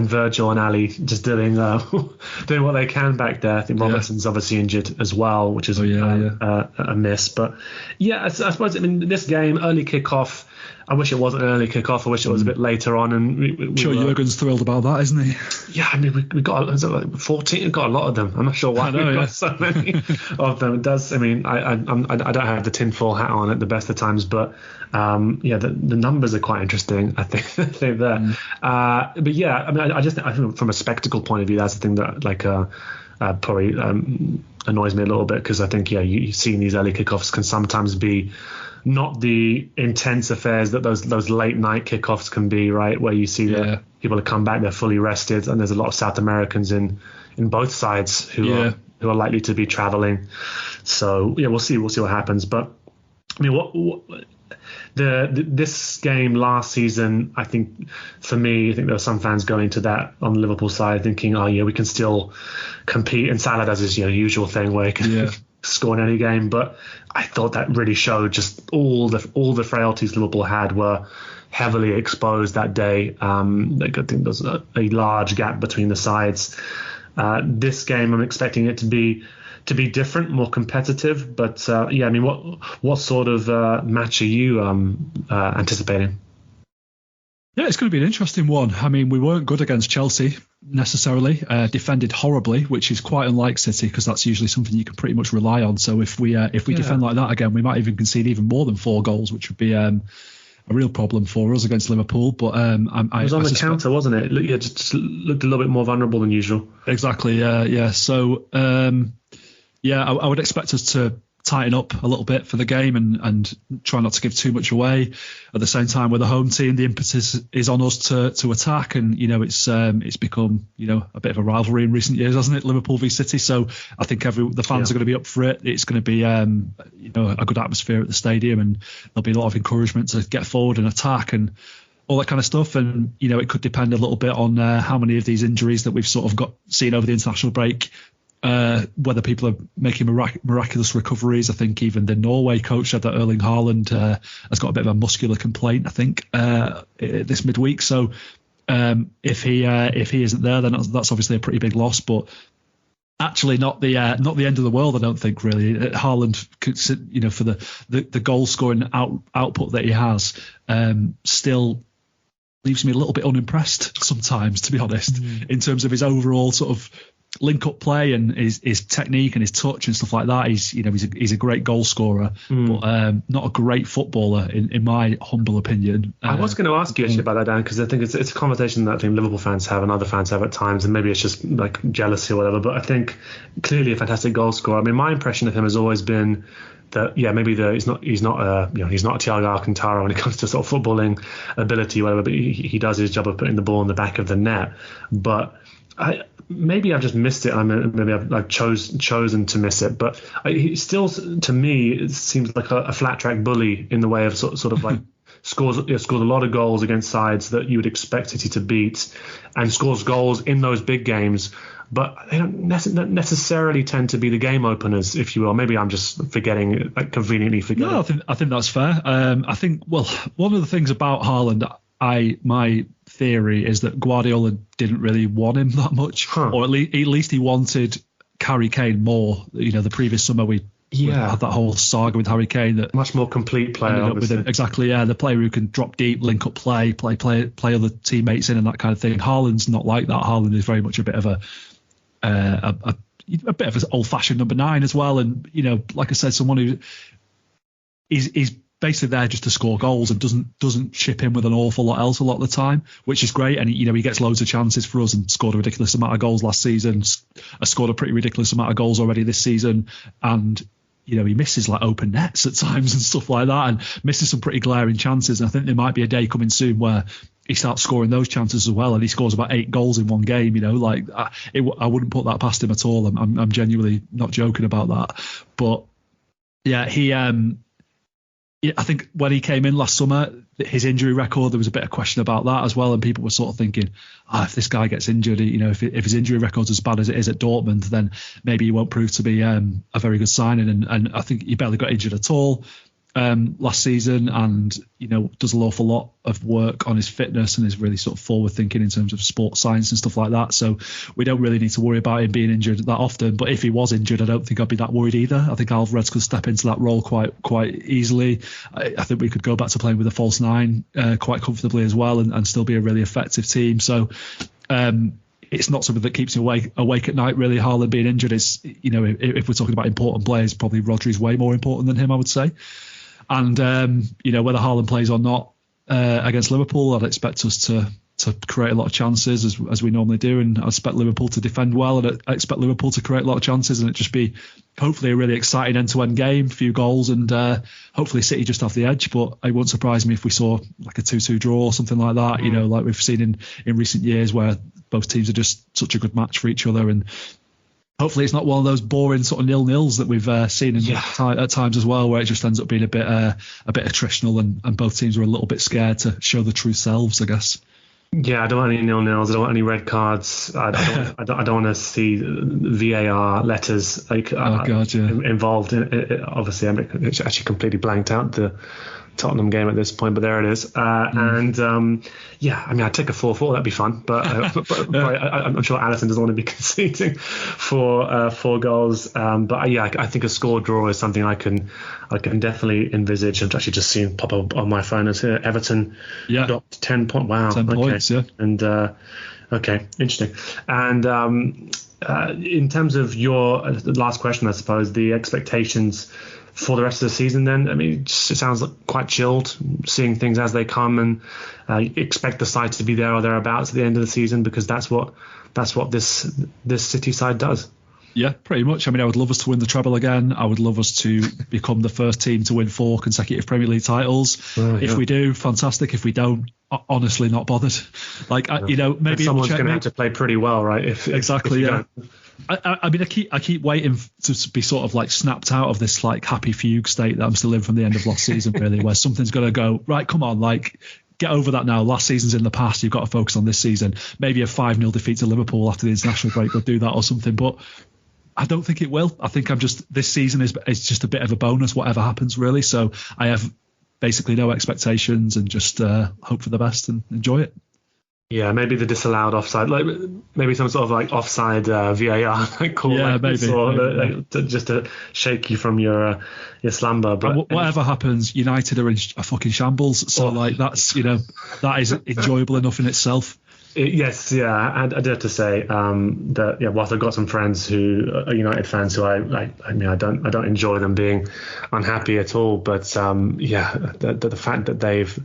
Virgil and Ali just doing what they can back there. I think Robertson's obviously injured as well, which is a miss. But I suppose this game, early kickoff. I wish it wasn't an early kickoff. I wish it was a bit later on. And we Jurgen's thrilled about that, isn't he? Yeah, I mean, we got 14. We got a lot of them. I'm not sure why we've got so many of them. It does. I mean, I don't have the tinfoil hat on at the best of times, but the numbers are quite interesting. I think there. But yeah, I mean, I think from a spectacle point of view, that's the thing that probably annoys me a little bit, because I think you seeing these early kickoffs can sometimes be not the intense affairs that those late night kickoffs can be, right? Where you see that people have come back, they're fully rested, and there's a lot of South Americans in both sides who are likely to be traveling. So we'll see what happens. But I mean, this game last season, I think there were some fans going to that on the Liverpool side thinking, we can still compete, and Salah does his usual thing where he can score in any game. But I thought that really showed just all the frailties Liverpool had were heavily exposed that day. I think there's a large gap between the sides. This game, I'm expecting it to be different, more competitive. But I mean, what sort of match are you anticipating? Yeah, it's going to be an interesting one. I mean, we weren't good against Chelsea necessarily, defended horribly, which is quite unlike City, because that's usually something you can pretty much rely on. So if we defend like that again, we might even concede even more than 4 goals, which would be a real problem for us against Liverpool. But it was on the counter, wasn't it? It just looked a little bit more vulnerable than usual. Exactly. Yeah. So I would expect us to tighten up a little bit for the game and try not to give too much away. At the same time, with the home team, the impetus is on us to attack, and it's become a bit of a rivalry in recent years, hasn't it? Liverpool v City. So I think the fans are going to be up for it. It's going to be a good atmosphere at the stadium, and there'll be a lot of encouragement to get forward and attack and all that kind of stuff. And it could depend a little bit on how many of these injuries that we've sort of seen over the international break whether people are making miraculous recoveries. I think even the Norway coach said that Erling Haaland has got a bit of a muscular complaint, I think, this midweek. So if he isn't there, then that's obviously a pretty big loss. But actually, not the end of the world, I don't think, really. Haaland, for the goal scoring output that he has, still leaves me a little bit unimpressed sometimes, to be honest, in terms of his overall sort of link-up play and his technique and his touch and stuff like that. He's a great goal scorer, but not a great footballer in my humble opinion. I was going to ask you actually about that, Dan, because I think it's a conversation that I think Liverpool fans have and other fans have at times, and maybe it's just like jealousy or whatever. But I think clearly a fantastic goal scorer. I mean, my impression of him has always been that maybe he's not a Thiago Alcantara when it comes to sort of footballing ability or whatever, but he does his job of putting the ball in the back of the net. But maybe I've just missed it. Maybe I've chosen to miss it. But he still, to me, it seems like a flat track bully in the way of sort of like scores a lot of goals against sides that you would expect City to beat, and scores goals in those big games. But they don't necessarily tend to be the game openers, if you will. Maybe I'm just conveniently forgetting. No, I think that's fair. I think, well, one of the things about Haaland, my theory is that Guardiola didn't really want him that much, or at least he wanted Harry Kane more. The previous summer we had that whole saga with Harry Kane, that much more complete player. Exactly, yeah, the player who can drop deep, link up play other teammates in, and that kind of thing. Haaland's not like that. Haaland is very much a bit of a bit of an old-fashioned number 9 as well, and like I said, someone who is basically there just to score goals and doesn't chip in with an awful lot else a lot of the time, which is great. And he gets loads of chances for us and scored a ridiculous amount of goals last season. Has scored a pretty ridiculous amount of goals already this season, and he misses like open nets at times and stuff like that, and misses some pretty glaring chances. And I think there might be a day coming soon where he starts scoring those chances as well, and he scores about 8 goals in one game. I wouldn't put that past him at all. I'm genuinely not joking about that. But yeah, I think when he came in last summer, his injury record, there was a bit of question about that as well, and people were sort of thinking, if this guy gets injured, if his injury record's as bad as it is at Dortmund, then maybe he won't prove to be a very good signing. And I think he barely got injured at all last season, and does an awful lot of work on his fitness and is really sort of forward thinking in terms of sports science and stuff like that. So we don't really need to worry about him being injured that often. But if he was injured, I don't think I'd be that worried either. I think Alvarez could step into that role quite easily. I think we could go back to playing with a false 9 quite comfortably as well, and still be a really effective team. So it's not something that keeps me awake at night, really. Haaland being injured is, if we're talking about important players, probably Rodri's way more important than him, I would say. And whether Haaland plays or not against Liverpool, I'd expect us to create a lot of chances as we normally do, and I expect Liverpool to defend well, and I expect Liverpool to create a lot of chances, and it just be hopefully a really exciting end-to-end game, a few goals, and hopefully City just have the edge. But it won't surprise me if we saw like a 2-2 draw or something like that, like we've seen in recent years, where both teams are just such a good match for each other. And hopefully it's not one of those boring sort of 0-0s that we've seen at times as well, where it just ends up being a bit attritional, and both teams are a little bit scared to show the true selves, I guess. Yeah, I don't want any 0-0s. I don't want any red cards. I don't want to see VAR letters involved in it. Obviously, it's actually completely blanked out the Tottenham game at this point, but there it is. And I'd take a 4-4. That'd be fun. But I'm sure Alisson doesn't want to be conceding for 4 goals. I think a score draw is something I can definitely envisage. I've actually just seen pop up on my phone as here. Everton dropped 10 points. Wow, 10 points. Yeah. And okay, interesting. And in terms of your last question, I suppose the expectations for the rest of the season, then, it sounds quite chilled, seeing things as they come, and expect the side to be there or thereabouts at the end of the season, because that's what this City side does. Yeah, pretty much. I would love us to win the treble again. I would love us to become the first team to win 4 consecutive Premier League titles. If we do, fantastic. If we don't, honestly, not bothered. Maybe someone's going to have to play pretty well, right? Exactly. I keep waiting to be sort of like snapped out of this like happy fugue state that I'm still in from the end of last season, really, where something's going to go right. Come on, like, get over that now. Last season's in the past. You've got to focus on this season. Maybe a 5-0 defeat to Liverpool after the international break would do that or something. But I don't think it will. I think this season is just a bit of a bonus, whatever happens, really. So I have basically no expectations and just hope for the best and enjoy it. Yeah, maybe the disallowed offside, like maybe some sort of like offside VAR call, just to shake you from your slumber. But whatever happens, United are in a fucking shambles. So that is enjoyable enough in itself. Yes, yeah, and I do have to say that whilst I've got some friends who are United fans who I don't enjoy them being unhappy at all, but the fact that they've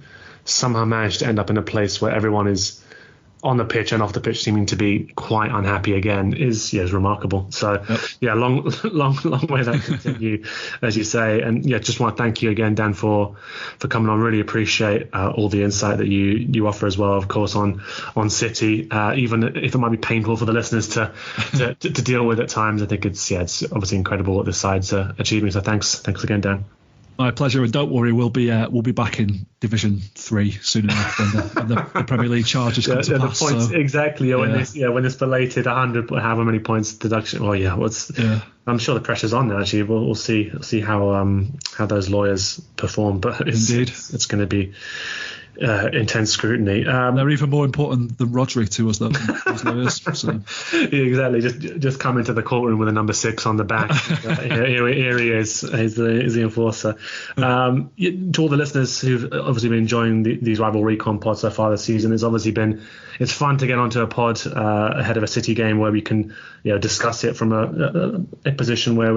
somehow managed to end up in a place where everyone is on the pitch and off the pitch seeming to be quite unhappy again is remarkable. So long way that continue, as you say. And just want to thank you again, Dan, for coming on. Really appreciate all the insight that you offer as well, of course, on City, even if it might be painful for the listeners to deal with at times. I think it's obviously incredible what this side's achieving. So thanks again, Dan. My pleasure, and don't worry, we'll be back in Division 3 soon enough when the Premier League charges come to pass. The points, so, exactly. When this belated 100, however many points deduction. Well, I'm sure the pressure's on now. Actually, we'll see how those lawyers perform. But it's going to be intense scrutiny. They're even more important than Rodri to us, though. Those lawyers. So. Exactly. Just come into the courtroom with a number 6 on the back. Here he is. He's the enforcer. To all the listeners who've obviously been enjoying these rival Recon pods so far this season, it's fun to get onto a pod ahead of a City game where we can discuss it from a position where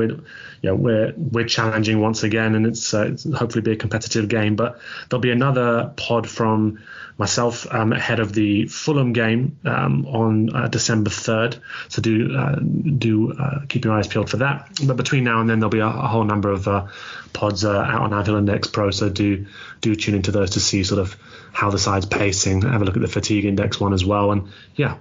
we're challenging once again, and it's hopefully be a competitive game. But there'll be another pod from myself ahead of the Fulham game on December 3rd. So do keep your eyes peeled for that. But between now and then, there'll be a whole number of pods out on Anfield Index Pro. So do tune into those to see sort of how the side's pacing. Have a look at the fatigue index one as well. And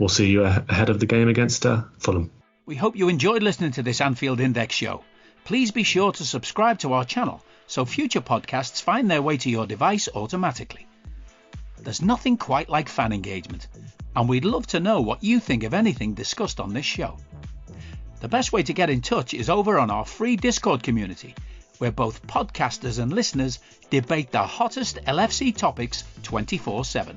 we'll see you ahead of the game against Fulham. We hope you enjoyed listening to this Anfield Index show. Please be sure to subscribe to our channel so future podcasts find their way to your device automatically. There's nothing quite like fan engagement, and we'd love to know what you think of anything discussed on this show. The best way to get in touch is over on our free Discord community, where both podcasters and listeners debate the hottest LFC topics 24/7.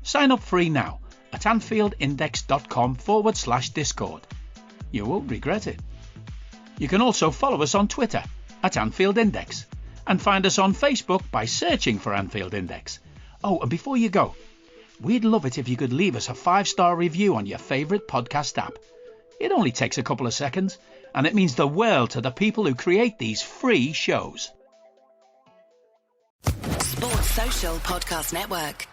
Sign up free now at AnfieldIndex.com/Discord. You won't regret it. You can also follow us on Twitter at Anfield Index and find us on Facebook by searching for Anfield Index. Oh, and before you go, we'd love it if you could leave us a 5-star review on your favourite podcast app. It only takes a couple of seconds, and it means the world to the people who create these free shows. Sports Social Podcast Network.